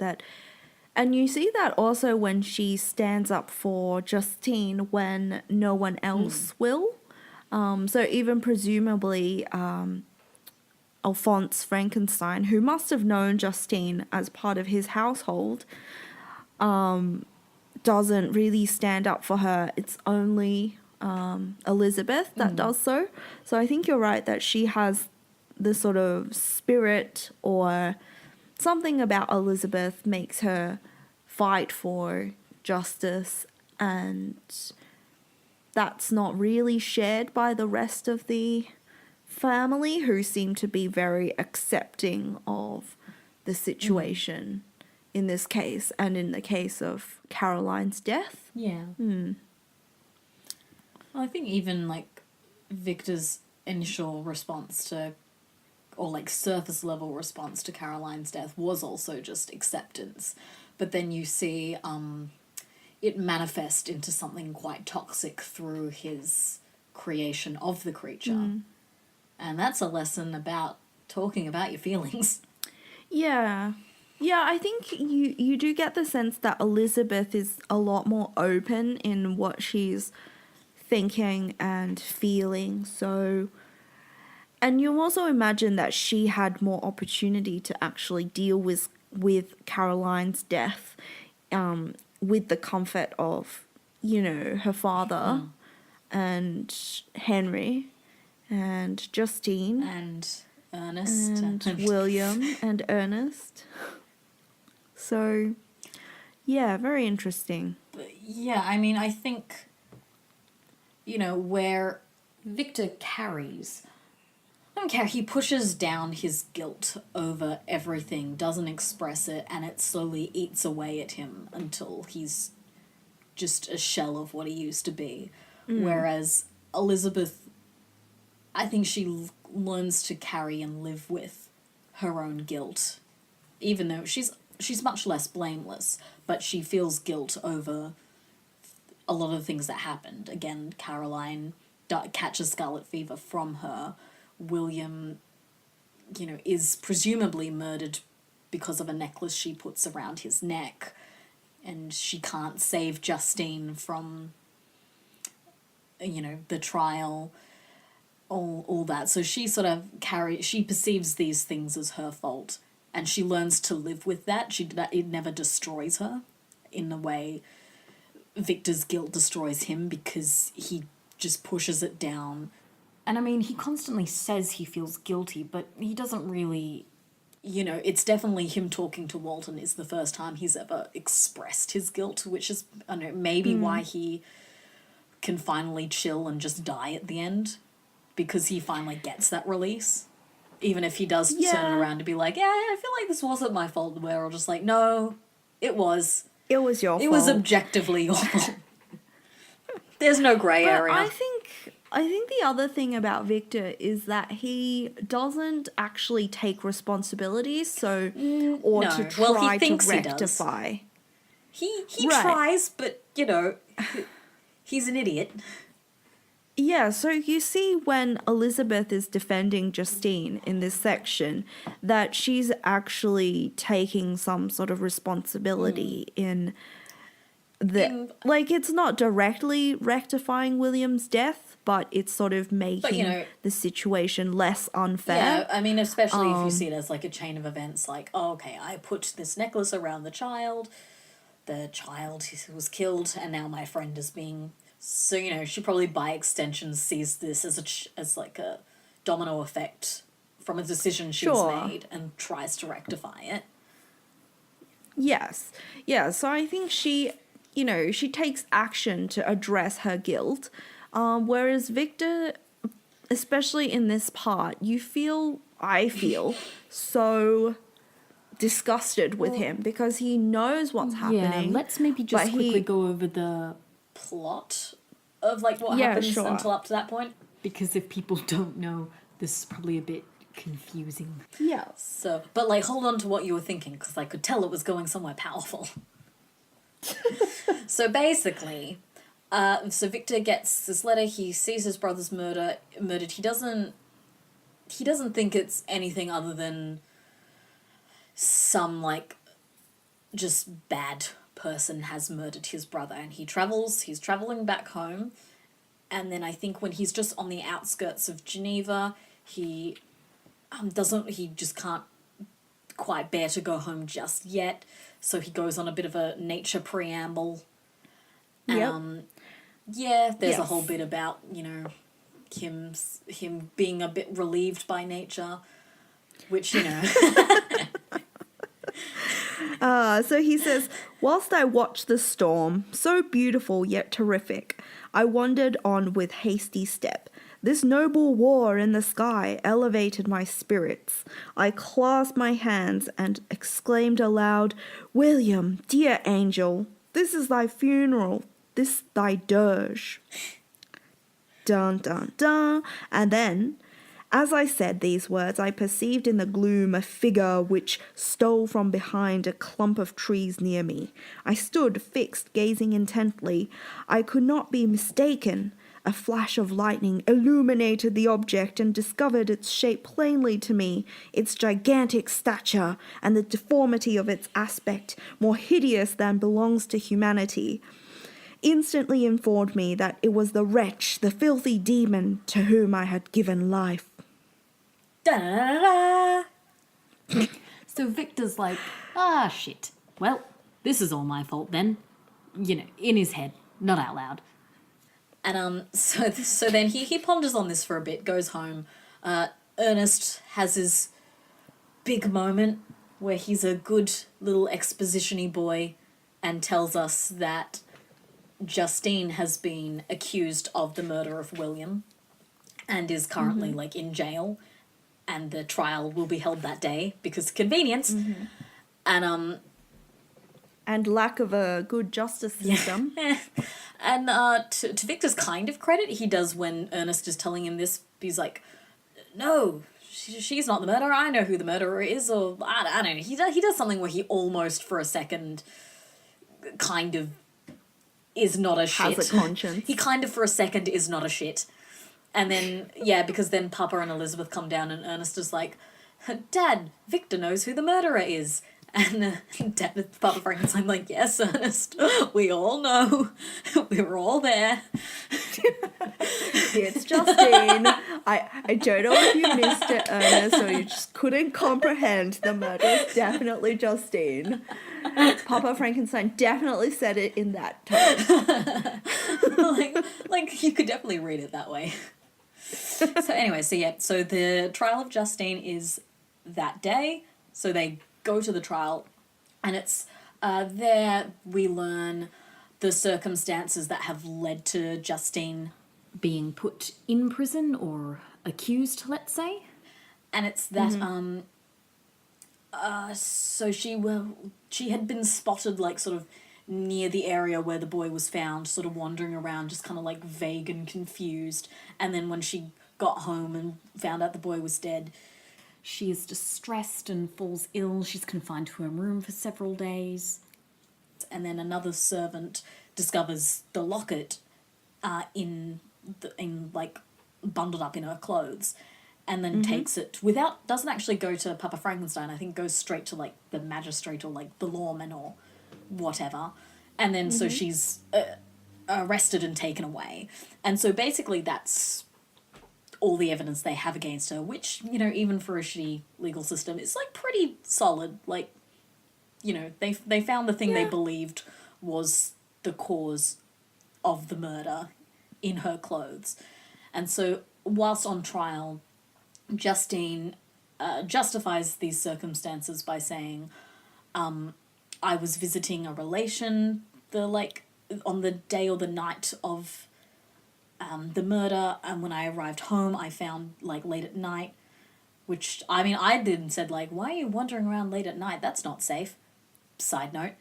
and you see that also when she stands up for Justine when no one else will. So even presumably Alphonse Frankenstein, who must have known Justine as part of his household, doesn't really stand up for her. It's only Elizabeth that does so. So I think you're right that she has the sort of spirit or something about Elizabeth makes her fight for justice, and that's not really shared by the rest of the family, who seem to be very accepting of the situation in this case and in the case of Caroline's death. Yeah. Well, I think even like Victor's initial response to, or like surface level response to Caroline's death was also just acceptance. But then you see it manifest into something quite toxic through his creation of the creature. And that's a lesson about talking about your feelings. Yeah. Yeah, I think you do get the sense that Elizabeth is a lot more open in what she's thinking and feeling. So, and you also imagine that she had more opportunity to actually deal with Caroline's death, with the comfort of, her father and Henry and Justine And Ernest. and William and Ernest. So, yeah, very interesting. Yeah, I mean, I think, where Victor carries. I don't care, he pushes down his guilt over everything, doesn't express it, and it slowly eats away at him until he's just a shell of what he used to be. Whereas Elizabeth, I think she learns to carry and live with her own guilt, even though she's much less blameless, but she feels guilt over a lot of things that happened. Again, Caroline catches scarlet fever from her. William, is presumably murdered because of a necklace she puts around his neck, and she can't save Justine from, the trial, all that. So she sort of she perceives these things as her fault, and she learns to live with that. It never destroys her in the way Victor's guilt destroys him, because he just pushes it down. And I mean, he constantly says he feels guilty, but he doesn't really. It's definitely him talking to Walton is the first time he's ever expressed his guilt, which is, I don't know, maybe why he can finally chill and just die at the end, because he finally gets that release. Even if he does turn around to be like, yeah, I feel like this wasn't my fault, we're all just like, no, it was. It was your fault. It was objectively your fault. There's no grey area. I think I think the other thing about Victor is that he doesn't actually take responsibility, so or no. to Well, he try to thinks he does. rectify. He Right. tries, but, he's an idiot. Yeah, so you see when Elizabeth is defending Justine in this section that she's actually taking some sort of responsibility in the like it's not directly rectifying William's death, but it's sort of making the situation less unfair. Yeah, I mean, especially if you see it as like a chain of events, like, oh, okay, I put this necklace around the child was killed, and now my friend is being... So, she probably by extension sees this as like a domino effect from a decision she's made and tries to rectify it. Yes. Yeah, so I think she takes action to address her guilt, whereas Victor, especially in this part, I feel so disgusted with him because he knows what's happening. Yeah, let's maybe just quickly go over the plot of like what happens until up to that point. Because if people don't know, this is probably a bit confusing. Yeah. So, but like, hold on to what you were thinking, because I could tell it was going somewhere powerful. So basically, so Victor gets this letter. He sees his brother's murdered. He doesn't think it's anything other than some like just bad person has murdered his brother, and he's traveling back home, and then I think when he's just on the outskirts of Geneva, he just can't quite bear to go home just yet, so he goes on a bit of a nature preamble. There's a whole bit about him being a bit relieved by nature, which So he says, whilst I watched the storm, so beautiful yet terrific, I wandered on with hasty step. This noble war in the sky elevated my spirits. I clasped my hands and exclaimed aloud, William, dear angel, this is thy funeral, this thy dirge. Dun, dun, dun. And then... As I said these words, I perceived in the gloom a figure which stole from behind a clump of trees near me. I stood fixed, gazing intently. I could not be mistaken. A flash of lightning illuminated the object and discovered its shape plainly to me, its gigantic stature and the deformity of its aspect, more hideous than belongs to humanity, instantly informed me that it was the wretch, the filthy demon, to whom I had given life. Da-da-da-da. So Victor's like, shit. Well, this is all my fault then. In his head, not out loud. And so then he ponders on this for a bit, goes home. Ernest has his big moment where he's a good little exposition-y boy and tells us that Justine has been accused of the murder of William and is currently in jail, and the trial will be held that day because convenience. And lack of a good justice system. Yeah. And to Victor's kind of credit, he does when Ernest is telling him this, he's like, no, she's not the murderer, I know who the murderer is, or I don't know. He does something where he almost for a second kind of is not a shit. Has a conscience. He kind of for a second is not a shit. And then, because then Papa and Elizabeth come down and Ernest is like, Dad, Victor knows who the murderer is. And Papa Frankenstein's like, yes, Ernest, we all know. We were all there. It's Justine. I don't know if you missed it, Ernest, or you just couldn't comprehend the murder. It's definitely Justine. Papa Frankenstein definitely said it in that tone. like you could definitely read it that way. So anyway, so the trial of Justine is that day. So they go to the trial, and it's there we learn the circumstances that have led to Justine being put in prison or accused, let's say. And it's that so she had been spotted sort of near the area where the boy was found, sort of wandering around, just kind of like vague and confused. And then when she got home and found out the boy was dead, she is distressed and falls ill. She's confined to her room for several days. And then another servant discovers the locket in like bundled up in her clothes, and then takes it doesn't actually go to Papa Frankenstein. I think goes straight to like the magistrate or like the lawman or whatever. And then so she's arrested and taken away. And so basically that's all the evidence they have against her, which, you know, even for a shitty legal system, it's like pretty solid. Like, you know, they found the thing they believed was the cause of the murder in her clothes. And so whilst on trial, Justine justifies these circumstances by saying, I was visiting a relation on the day or the night of the murder, and when I arrived home I found like late at night, which I mean I then said like, why are you wandering around late at night? That's not safe. Side note.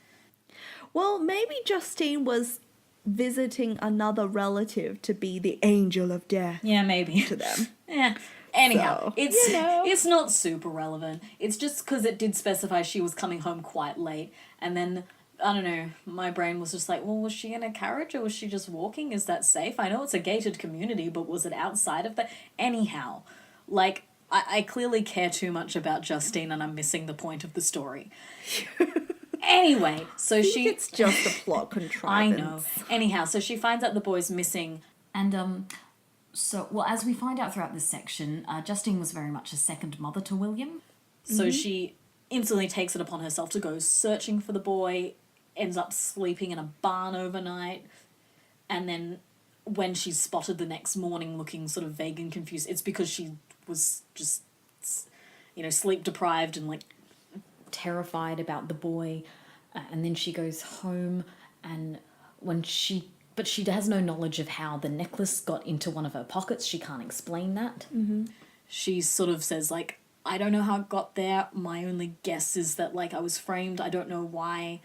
Well, maybe Justine was visiting another relative to be the angel of death. Yeah, maybe. To them. Yeah. Anyhow, So, it's you know. it's not super relevant. It's just because it did specify she was coming home quite late, and then I don't know, my brain was just like, well, was she in a carriage or was she just walking? Is that safe? I know it's a gated community, but was it outside of that? Anyhow, like, I clearly care too much about Justine and I'm missing the point of the story. Anyway, so It's just a plot I contrivance. know. Anyhow, so she finds out the boy's missing, and so, well, as we find out throughout this section, Justine was very much a second mother to William. So she instantly takes it upon herself to go searching for the boy, ends up sleeping in a barn overnight, and then when she's spotted the next morning looking sort of vague and confused, it's because she was just, you know, sleep deprived and like terrified about the boy. And then she goes home, and but she has no knowledge of how the necklace got into one of her pockets. She can't explain that. She sort of says like, I don't know how it got there. My only guess is that like I was framed. I don't know why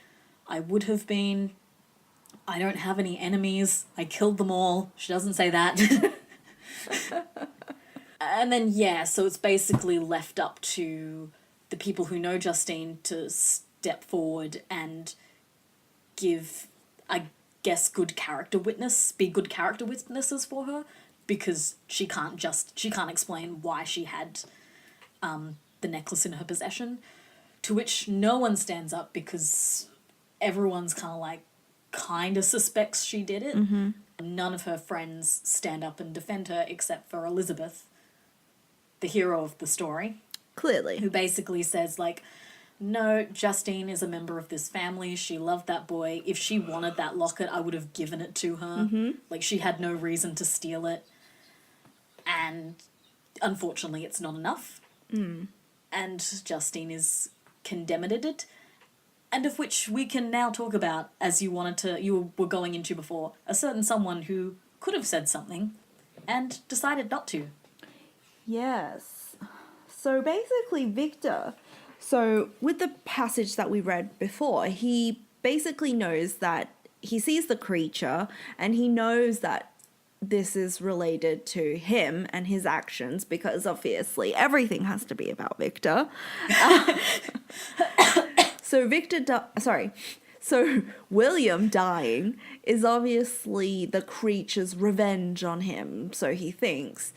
I would have been. I don't have any enemies. I killed them all. She doesn't say that. And then, yeah, so it's basically left up to the people who know Justine to step forward and give, I guess, be good character witnesses for her, because she can't explain why she had the necklace in her possession, to which no one stands up because everyone's kind of suspects she did it. None of her friends stand up and defend her except for Elizabeth, the hero of the story, Clearly. who basically says like, no, Justine is a member of this family. She loved that boy. If she wanted that locket, I would have given it to her. Like, she had no reason to steal it. And unfortunately, it's not enough. And Justine is condemned it. And of which we can now talk about, as you were going into before, a certain someone who could have said something and decided not to. Yes. So basically, Victor, with the passage that we read before, he basically knows that he sees the creature and he knows that this is related to him and his actions, because obviously everything has to be about Victor. So William dying is obviously the creature's revenge on him, so he thinks.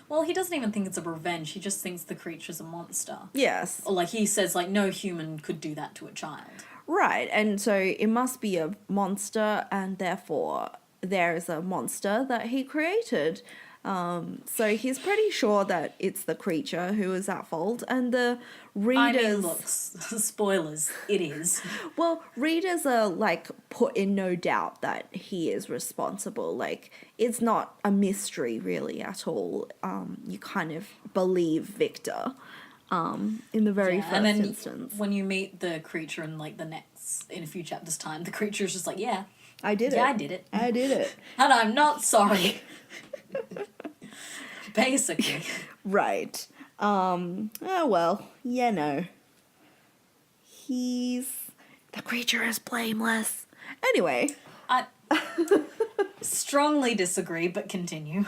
Well, he doesn't even think it's a revenge. He just thinks the creature's a monster. Yes. Or like he says, like, no human could do that to a child. Right, and so it must be a monster, and therefore there is a monster that he created. So he's pretty sure that it's the creature who is at fault, and the readers... I mean, look, spoilers, it is. Well, readers are, like, put in no doubt that he is responsible. Like, it's not a mystery, really, at all. You kind of believe Victor in the very first instance. When you meet the creature in, like, in a few chapters' time, the creature is just like, yeah. I did it. Yeah, I did it. I did it. And I'm not sorry. Basically. Right. Oh, well, the creature is blameless. Anyway. I strongly disagree, but continue.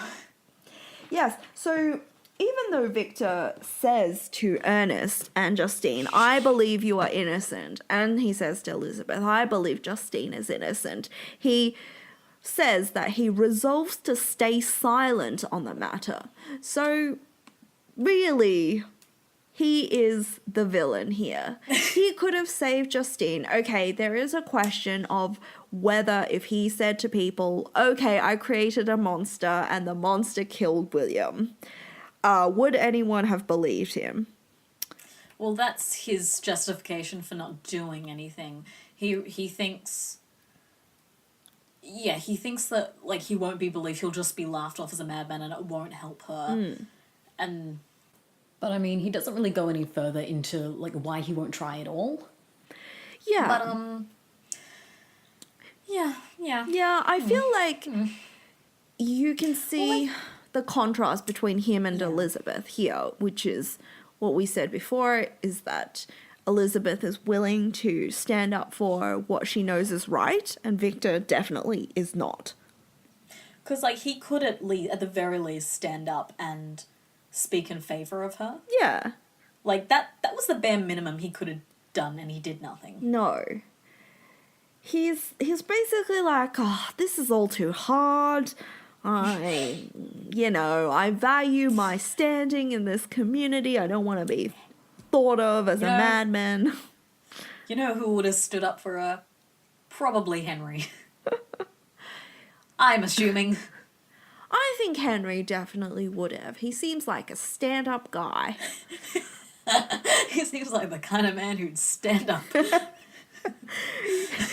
Yes, so even though Victor says to Ernest and Justine, I believe you are innocent, and he says to Elizabeth, I believe Justine is innocent, he says that he resolves to stay silent on the matter. So, really, he is the villain here. He could have saved Justine. Okay, there is a question of whether if he said to people, okay, I created a monster and the monster killed William, would anyone have believed him? Well, that's his justification for not doing anything. He thinks... Yeah, he thinks that, like, he won't be believed. He'll just be laughed off as a madman and it won't help her. And... But I mean, he doesn't really go any further into, like, why he won't try at all. Yeah. But, Yeah. Yeah, I feel like you can see the contrast between him and Elizabeth here, which is what we said before, is that Elizabeth is willing to stand up for what she knows is right, and Victor definitely is not. Because, like, he could at the very least stand up and speak in favour of her. Yeah. Like, that was the bare minimum he could have done, and he did nothing. No. He's basically like, oh, this is all too hard. I value my standing in this community. I don't want to be thought of as a madman. You know who would have stood up for her? Probably Henry. I'm assuming. I think Henry definitely would have. He seems like a stand-up guy. He seems like the kind of man who'd stand up.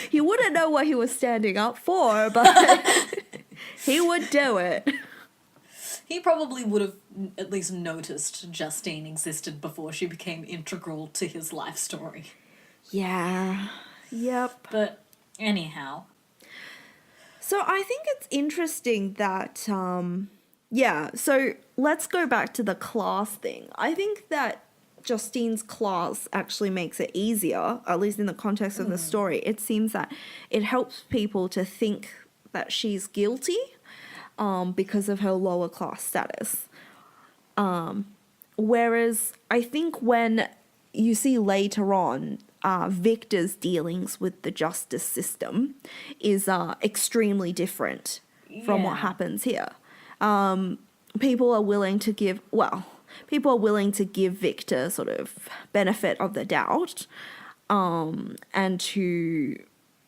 He wouldn't know what he was standing up for, but he would do it. He probably would have at least noticed Justine existed before she became integral to his life story. Yeah. Yep. But anyhow. So I think it's interesting that, so let's go back to the class thing. I think that Justine's class actually makes it easier, at least in the context of the story. It seems that it helps people to think that she's guilty because of her lower class status. Whereas I think when you see later on Victor's dealings with the justice system is extremely different from what happens here. People are willing to give Victor sort of benefit of the doubt, and to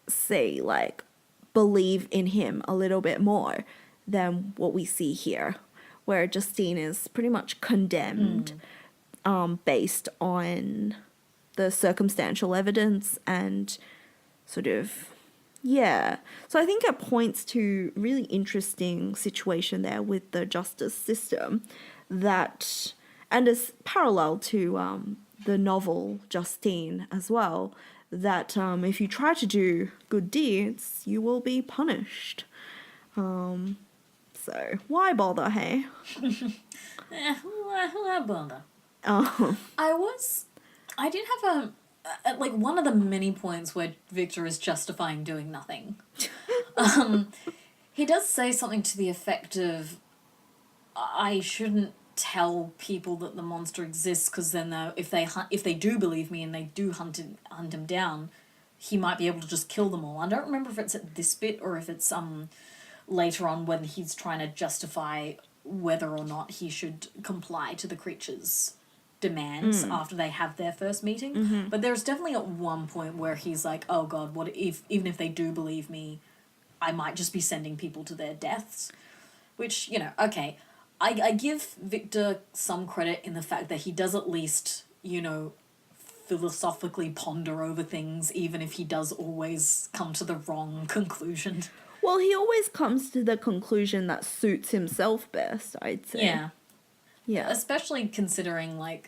say, like, believe in him a little bit more than what we see here, where Justine is pretty much condemned based on the circumstantial evidence and sort of, So I think it points to really interesting situation there with the justice system that, and is parallel to the novel Justine as well, that if you try to do good deeds, you will be punished. So why bother, hey? Why bother? Oh. I did have like one of the many points where Victor is justifying doing nothing. He does say something to the effect of, I shouldn't tell people that the monster exists because then if they do believe me and they do hunt him down, he might be able to just kill them all. I don't remember if it's at this bit or if it's later on when he's trying to justify whether or not he should comply to the creature's demands after they have their first meeting. But there's definitely at one point where he's like, oh god, what if, even if they do believe me, I might just be sending people to their deaths. Which, okay, I give Victor some credit in the fact that he does at least, philosophically ponder over things, even if he does always come to the wrong conclusion. Well, he always comes to the conclusion that suits himself best, I'd say. Yeah. Yeah. Especially considering, later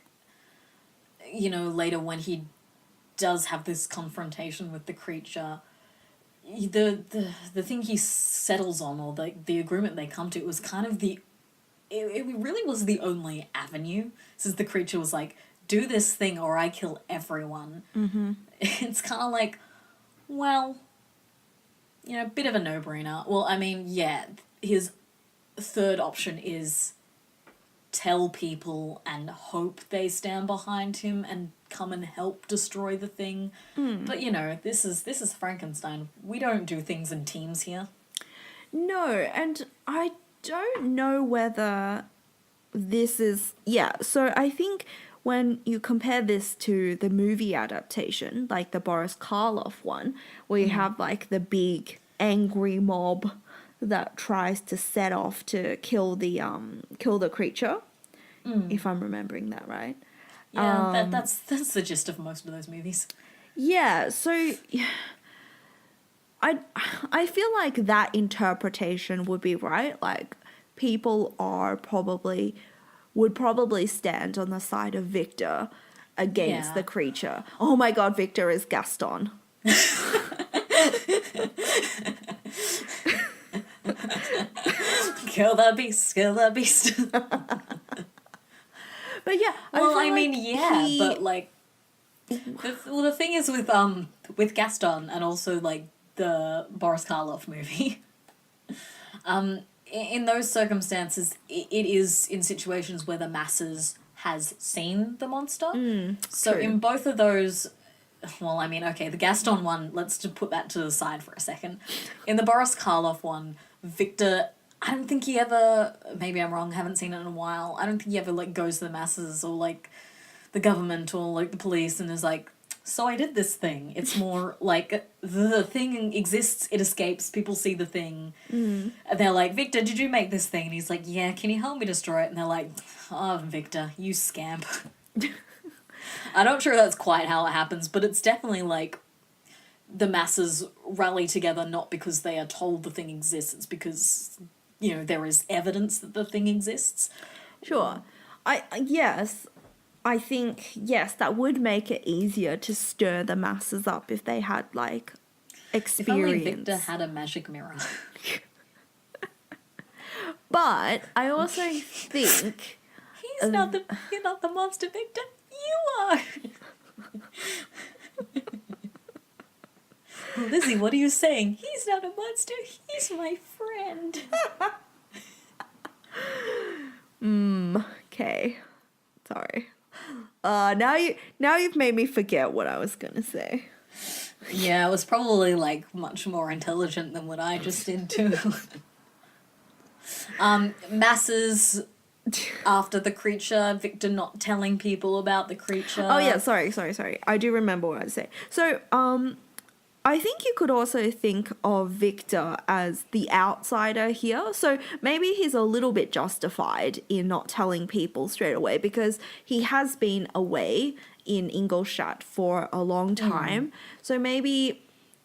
when he does have this confrontation with the creature, the thing he settles on, or the agreement they come to, it was kind of it really was the only avenue, since the creature was like, do this thing or I kill everyone. It's kind of like, well, you know, a bit of a no-brainer. Well, I mean, yeah, his third option is tell people and hope they stand behind him and come and help destroy the thing. But you know, this is Frankenstein. We don't do things in teams here. No, and I don't know whether this is... Yeah, so I think when you compare this to the movie adaptation, like the Boris Karloff one, where you have like the big angry mob that tries to set off to kill the creature, if I'm remembering that right. Yeah, that's the gist of most of those movies. Yeah, so I feel like that interpretation would be right. Like, people would probably stand on the side of Victor against the creature. Oh my god, Victor is Gaston. Kill the beast, kill the beast. But yeah, Well, I feel mean, like yeah, he- but like, the thing is with Gaston and also like the Boris Karloff movie, in those circumstances, it is in situations where the masses has seen the monster. So true. in both of those, well, I mean, okay, the Gaston one, let's just put that to the side for a second. In the Boris Karloff one, Victor, I don't think he ever, maybe I'm wrong, haven't seen it in a while, I don't think he ever, like, goes to the masses or, like, the government or, like, the police and is like, so I did this thing. It's more like the thing exists, it escapes, people see the thing. And they're like, Victor, did you make this thing? And he's like, yeah, can you help me destroy it? And they're like, oh, Victor, you scamp. I'm not sure that's quite how it happens, but it's definitely like the masses rally together not because they are told the thing exists, it's because, you know, there is evidence that the thing exists. Sure. I think, yes, that would make it easier to stir the masses up if they had, like, If only experience. Victor had a magic mirror. But I also think... You're not the monster, Victor. You are. Lizzie, what are you saying? He's not a monster. He's my friend. Okay. Sorry. Now you've made me forget what I was gonna say. Yeah, it was probably like much more intelligent than what I just did too. Masses after the creature, Victor not telling people about the creature. Oh yeah, sorry. I do remember what I say. So, I think you could also think of Victor as the outsider here. So maybe he's a little bit justified in not telling people straight away because he has been away in Ingolstadt for a long time. So maybe,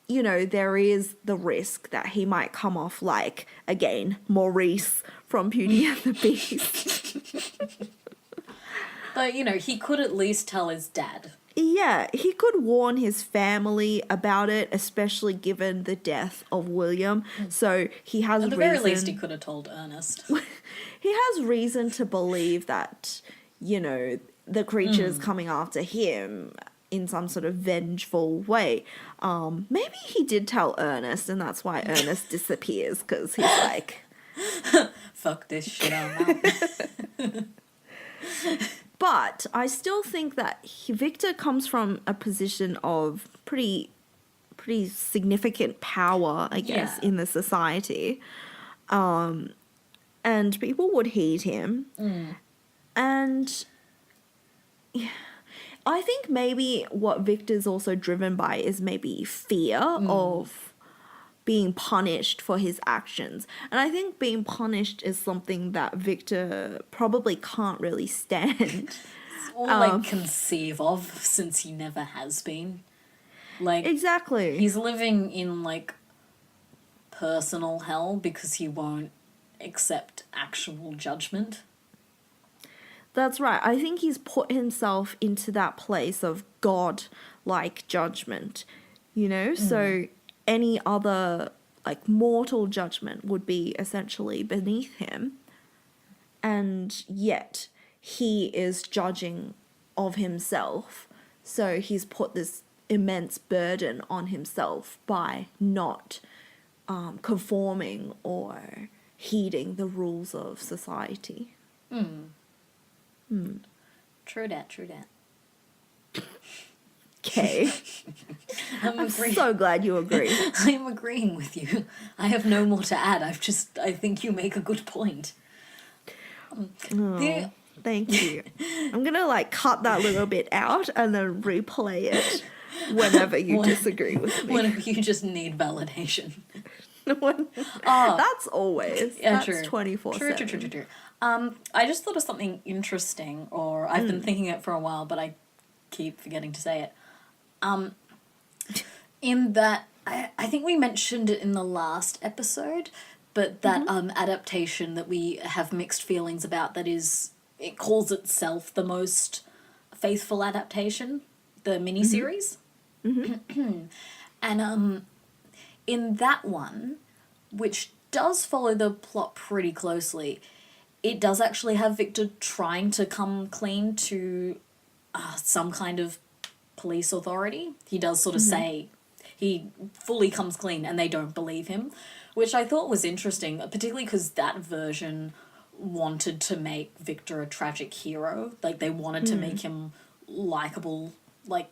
you know, there is the risk that he might come off like, again, Maurice from Beauty and the Beast. But, you know, he could at least tell his dad. Yeah, he could warn his family about it, especially given the death of William. So he has At the reason... very least, he could have told Ernest. He has reason to believe that, you know, the creature is coming after him in some sort of vengeful way. Maybe he did tell Ernest, and that's why Ernest disappears, because he's like... Fuck this shit, I'm out. But I still think that Victor comes from a position of pretty significant power, I guess, Yeah. in the society. And people would heed him. And I think maybe what Victor's also driven by is maybe fear of being punished for his actions. And I think being punished is something that Victor probably can't really stand. Or, like, conceive of, since he never has been. Like, Exactly. he's living in, like, personal hell because he won't accept actual judgment. That's right. I think he's put himself into that place of God-like judgment, you know? So any other, like, mortal judgment would be essentially beneath him. And yet he is judging of himself. So he's put this immense burden on himself by not conforming or heeding the rules of society. True that. Okay. I'm so glad you agree. I am agreeing with you. I have no more to add. I think you make a good point. Oh, thank you. I'm gonna like cut that little bit out and then replay it whenever you disagree with me. Whenever you just need validation. That's always. Yeah, that's true. 24/7. True. I just thought of something interesting, or I've been thinking it for a while, but I keep forgetting to say it. In that, I think we mentioned it in the last episode, but that adaptation that we have mixed feelings about, that is, it calls itself the most faithful adaptation, the miniseries. And in that one, which does follow the plot pretty closely, it does actually have Victor trying to come clean to some kind of police authority. He does sort of say, he fully comes clean and they don't believe him, which I thought was interesting, particularly because that version wanted to make Victor a tragic hero. Like, they wanted to make him likable, like,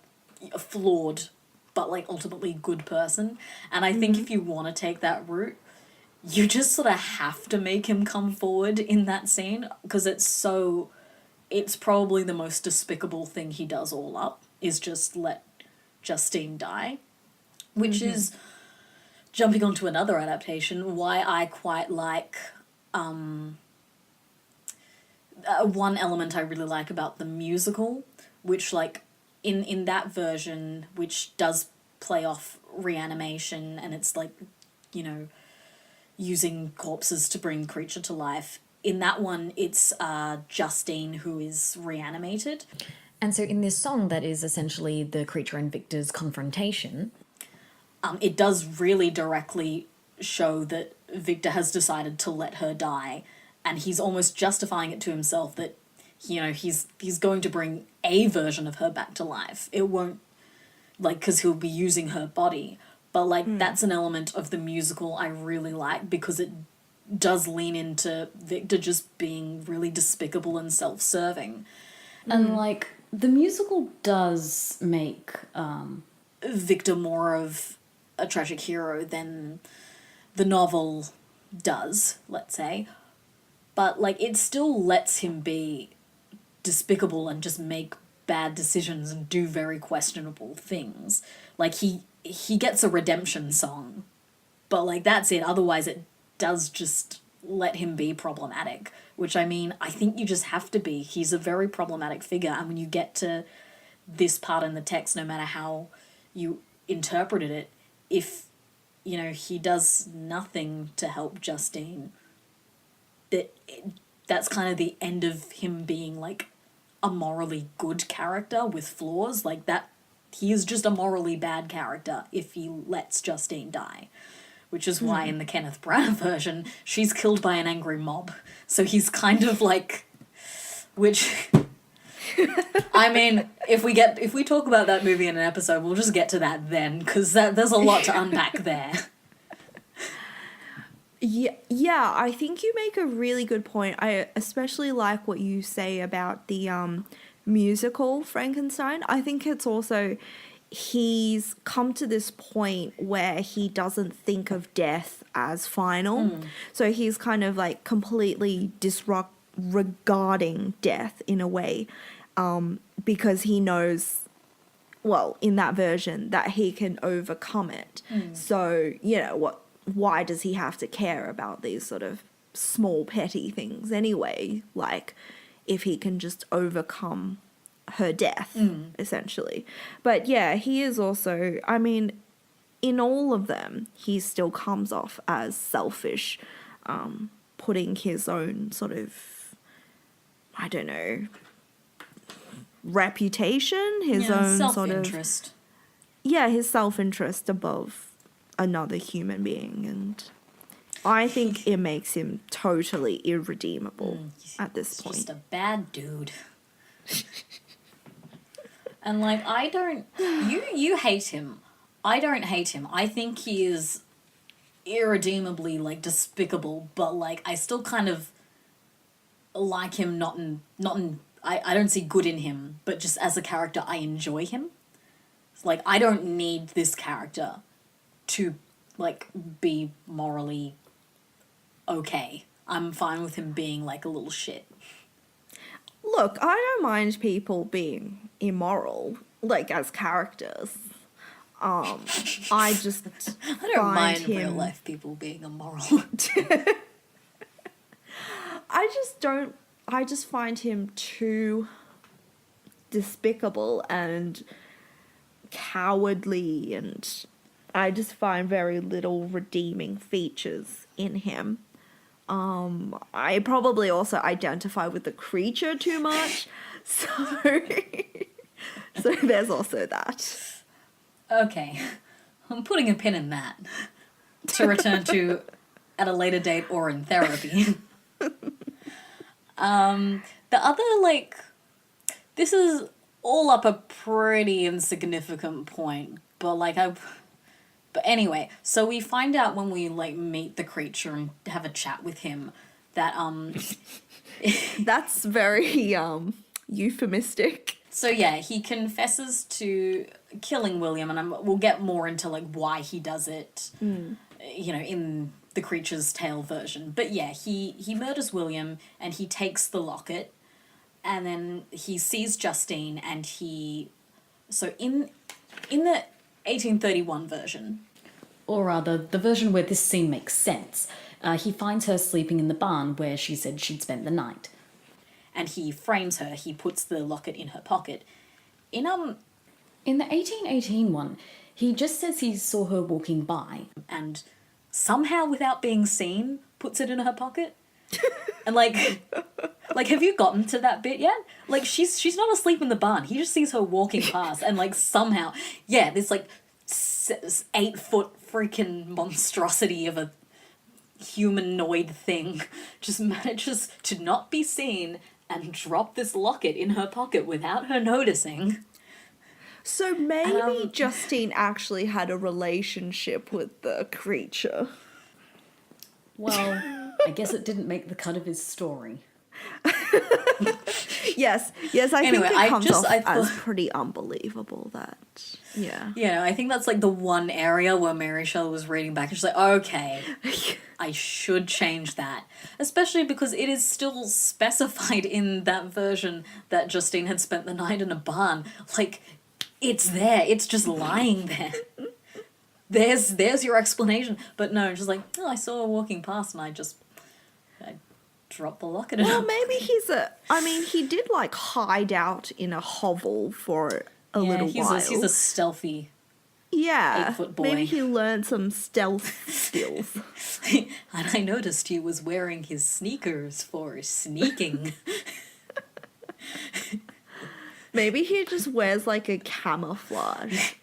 a flawed, but, like, ultimately good person. And I think if you want to take that route, you just sort of have to make him come forward in that scene, because it's probably the most despicable thing he does all up, is just let Justine die. Which is, jumping onto another adaptation, why I quite like, one element I really like about the musical, which, like, in that version, which does play off reanimation, and it's, like, you know, using corpses to bring creature to life. In that one, it's Justine who is reanimated. And so in this song that is essentially the creature and Victor's confrontation, it does really directly show that Victor has decided to let her die, and he's almost justifying it to himself that, you know, he's going to bring a version of her back to life. It won't, like, because he'll be using her body. But, like, that's an element of the musical I really like, because it does lean into Victor just being really despicable and self-serving. and like the musical does make Victor more of a tragic hero than the novel does, let's say. But, like, it still lets him be despicable and just make bad decisions and do very questionable things. Like, he gets a redemption song, but, like, that's it. Otherwise, it does just let him be problematic, which, I mean, I think you just have to be. He's a very problematic figure, and when you get to this part in the text, no matter how you interpreted it, if, you know, he does nothing to help Justine, that's kind of the end of him being, like, a morally good character with flaws. Like, that, he is just a morally bad character if he lets Justine die. Which is why in the Kenneth Branagh version, she's killed by an angry mob. So he's kind of like, which, I mean, if we talk about that movie in an episode, we'll just get to that then, because there's a lot to unpack there. Yeah, I think you make a really good point. I especially like what you say about the musical Frankenstein. I think it's also, he's come to this point where he doesn't think of death as final. So he's kind of like completely disregarding death in a way, because he knows, well, in that version, that he can overcome it. So, you know, why does he have to care about these sort of small petty things anyway? Like, if he can just overcome her death, essentially. But yeah, he is also, I mean, in all of them, he still comes off as selfish, putting his own sort of, I don't know, reputation, his own sort of, self-interest. Yeah, his self-interest above another human being, and I think it makes him totally irredeemable at this point. Just a bad dude. And, like, I don't... You hate him. I don't hate him. I think he is irredeemably, like, despicable, but, like, I still kind of like him, I don't see good in him, but just as a character, I enjoy him. Like, I don't need this character to, like, be morally okay. I'm fine with him being, like, a little shit. Look, I don't mind people being immoral, like, as characters. I just I don't mind real life people being immoral. I just find him too despicable and cowardly, and I just find very little redeeming features in him. I probably also identify with the creature too much, so so there's also that. Okay, I'm putting a pin in that to return to at a later date or in therapy. The other, like, this is all up a pretty insignificant point, but, like, but anyway, so we find out when we, like, meet the creature and have a chat with him that, That's very, euphemistic. So yeah, he confesses to killing William, and we'll get more into, like, why he does it, you know, in the Creature's Tale version. But yeah, he murders William, and he takes the locket, and then he sees Justine, and so in the 1831 version, or rather, the version where this scene makes sense, he finds her sleeping in the barn where she said she'd spent the night. And he frames her, he puts the locket in her pocket. In the 1818 one, he just says he saw her walking by, and somehow, without being seen, puts it in her pocket. And, like, have you gotten to that bit yet? Like, she's not asleep in the barn. He just sees her walking past, and, like, somehow, yeah, this, like, 8-foot freaking monstrosity of a humanoid thing just manages to not be seen and drop this locket in her pocket without her noticing. So maybe Justine actually had a relationship with the creature. Well, I guess it didn't make the cut of his story. Yes, I think it comes off as pretty unbelievable that, yeah. Yeah, I think that's, like, the one area where Mary Shelley was reading back and she's like, okay, I should change that. Especially because it is still specified in that version that Justine had spent the night in a barn. Like, it's there. It's just lying there. There's your explanation. But no, she's like, oh, I saw her walking past and I dropped the locket in her. Well, maybe he did, like, hide out in a hovel for a little while. He's a stealthy 8-foot boy. Maybe he learned some stealth skills. And I noticed he was wearing his sneakers for sneaking. Maybe he just wears, like, a camouflage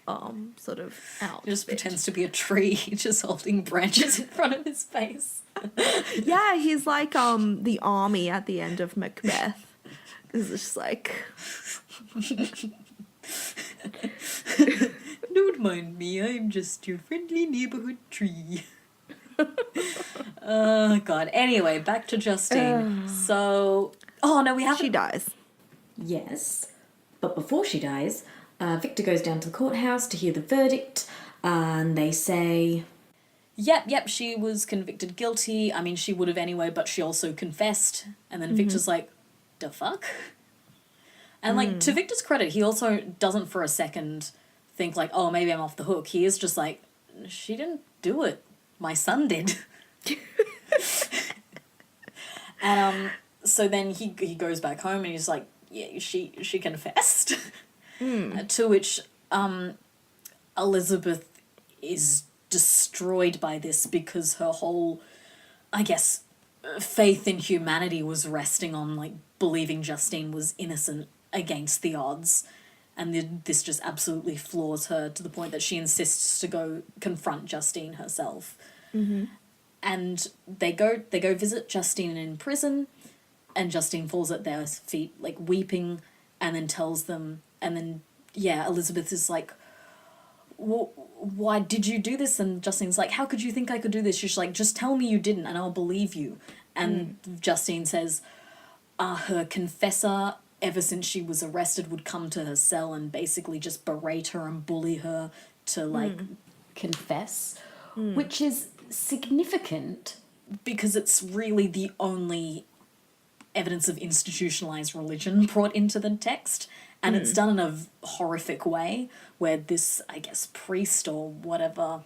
sort of outfit. He just pretends to be a tree, just holding branches in front of his face. Yeah, he's like the army at the end of Macbeth. It's just like... Don't mind me, I'm just your friendly neighborhood tree. Oh, God. Anyway, back to Justine. So... Oh, no, we haven't... She dies. Yes, but before she dies, Victor goes down to the courthouse to hear the verdict, and they say... Yep, she was convicted guilty. I mean, she would have anyway, but she also confessed. And then Victor's like, the fuck? And, like, to Victor's credit, he also doesn't for a second think, like, oh, maybe I'm off the hook. He is just like, she didn't do it. My son did. And so then he goes back home and he's like, yeah, she confessed. To which Elizabeth is destroyed by this because her whole, I guess, faith in humanity was resting on, like, believing Justine was innocent against the odds. And this just absolutely floors her to the point that she insists to go confront Justine herself. And they go visit Justine in prison, and Justine falls at their feet, like, weeping, and then tells them, and then, yeah, Elizabeth is like, why did you do this? And Justine's like, how could you think I could do this? She's like, just tell me you didn't and I'll believe you. And Justine says, her confessor, ever since she was arrested, would come to her cell and basically just berate her and bully her to, like, confess, which is significant because it's really the only evidence of institutionalized religion brought into the text. And it's done in a horrific way where this, I guess, priest or whatever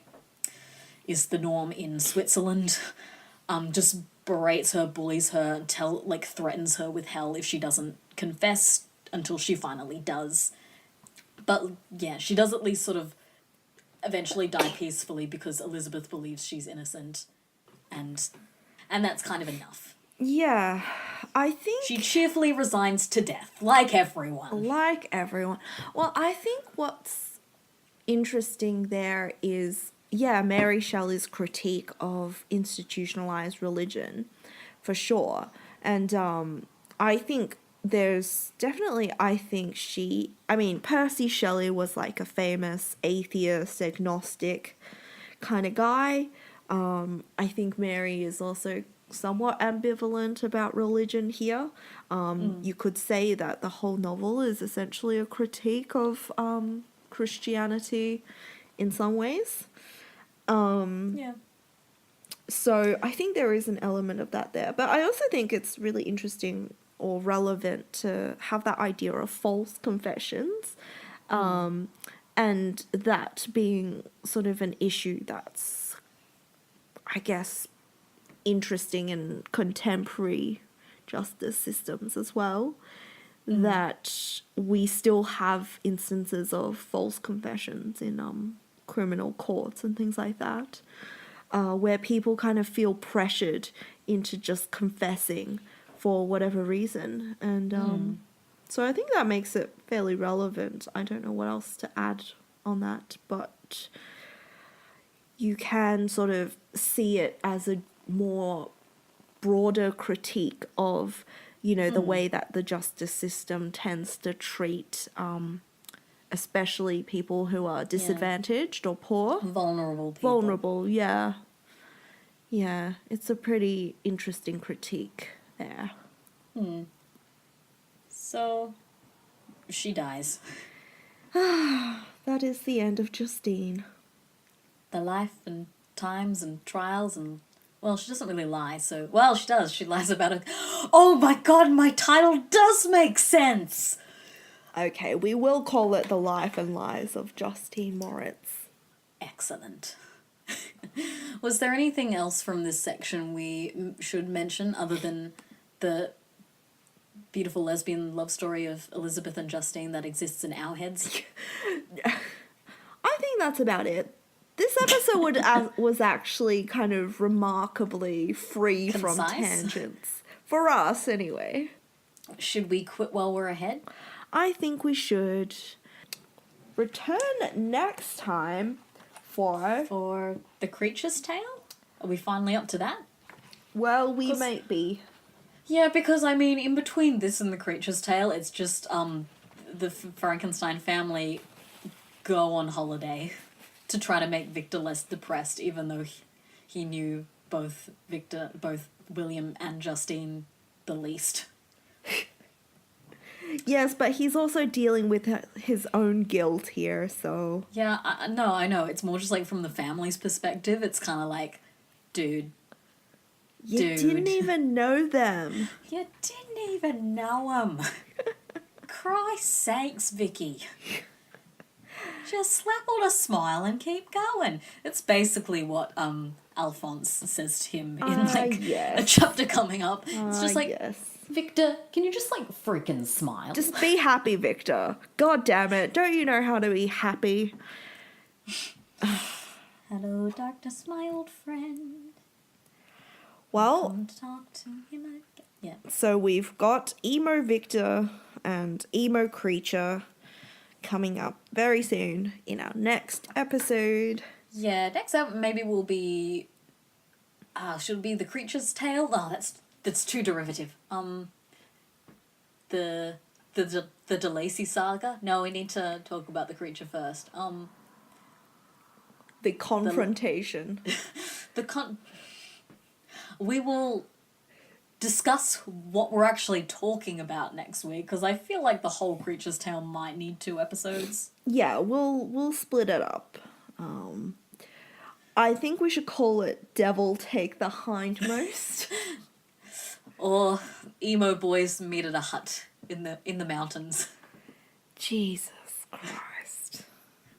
is the norm in Switzerland, just berates her, bullies her, threatens her with hell if she doesn't confess until she finally does. But yeah, she does at least sort of eventually die peacefully because Elizabeth believes she's innocent, and that's kind of enough. Yeah, I think... She cheerfully resigns to death, like everyone. Like everyone. Well, I think what's interesting there is, yeah, Mary Shelley's critique of institutionalized religion, for sure. And I think there's definitely, Percy Shelley was like a famous atheist, agnostic kind of guy. I think Mary is also somewhat ambivalent about religion here. You could say that the whole novel is essentially a critique of Christianity in some ways. Yeah. So I think there is an element of that there. But I also think it's really interesting or relevant to have that idea of false confessions, and that being sort of an issue that's, I guess, interesting in contemporary justice systems as well, that we still have instances of false confessions in criminal courts and things like that, where people kind of feel pressured into just confessing for whatever reason. And so I think that makes it fairly relevant. I don't know what else to add on that, but you can sort of see it as a more broader critique of, the way that the justice system tends to treat especially people who are disadvantaged or poor. Vulnerable people. Vulnerable, yeah. Yeah, it's a pretty interesting critique there. So, she dies. That is the end of Justine. The life and times and trials and... Well, she doesn't really lie, so... Well, she does. She lies about it. Oh my god, my title does make sense! Okay, we will call it The Life and Lies of Justine Moritz. Excellent. Was there anything else from this section we should mention other than the beautiful lesbian love story of Elizabeth and Justine that exists in our heads? I think that's about it. This episode was actually kind of remarkably free from tangents. For us, anyway. Should we quit while we're ahead? I think we should. Return next time for The Creature's Tale? Are we finally up to that? Well, we might be. Yeah, because, in between this and The Creature's Tale, it's just, the Frankenstein family go on holiday to try to make Victor less depressed, even though he knew both William and Justine the least. Yes, but he's also dealing with his own guilt here, so... Yeah, I know. It's more just, from the family's perspective. It's kind of like, dude. You didn't even know them. You didn't even know them. Christ's sakes, Vicky. Just slap on a smile and keep going. It's basically what Alphonse says to him in a chapter coming up. It's just like, yes. Victor, can you just freaking smile? Just be happy, Victor. God damn it. Don't you know how to be happy? Hello, darkness, my old friend. Well, Come to talk to him again. Yeah. So we've got Emo Victor and Emo Creature coming up very soon in our next episode. Yeah, next up maybe will be... should it be The Creature's Tale? Oh, that's too derivative. The De Lacy saga? No, we need to talk about the creature first. The confrontation. We will discuss what we're actually talking about next week, because I feel like the whole Creature's Tale might need 2 episodes. Yeah, we'll split it up. I think we should call it Devil Take the Hindmost. Or emo boys meet at a hut in the mountains. Jesus Christ.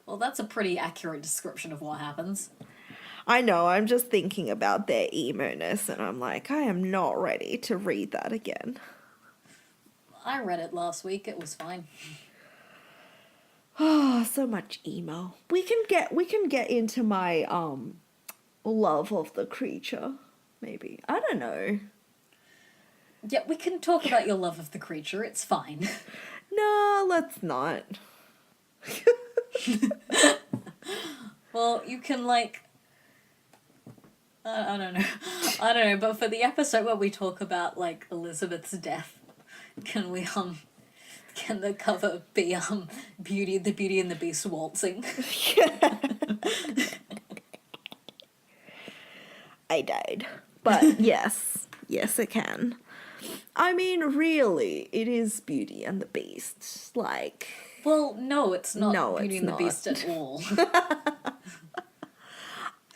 Well, that's a pretty accurate description of what happens. I know, I'm just thinking about their emo-ness and I'm like, I am not ready to read that again. I read it last week, it was fine. Oh, so much emo. We can get into my love of the creature, maybe. I don't know. Yeah, we can talk about your love of the creature, it's fine. No, let's not. Well, you can, like... I don't know, but for the episode where we talk about, like, Elizabeth's death, can the cover be, the Beauty and the Beast waltzing? I died. But yes, it can. I mean, really, it is Beauty and the Beast. Like... Well, no, it's not No, Beauty it's and not. the Beast at all.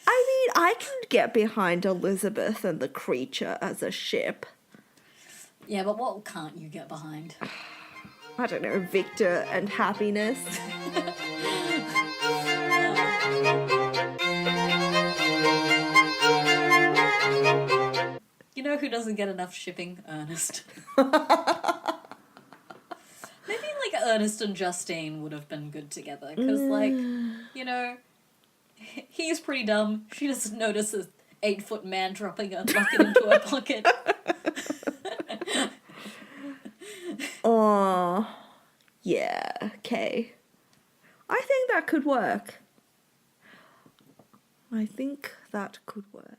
I mean, I can get behind Elizabeth and the creature as a ship. Yeah, but what can't you get behind? I don't know, Victor and happiness. You know who doesn't get enough shipping? Ernest. Maybe, like, Ernest and Justine would have been good together, because, like, you know, he's pretty dumb. She doesn't notice a 8-foot man dropping a bucket into her pocket. Oh, yeah, okay. I think that could work. I think that could work.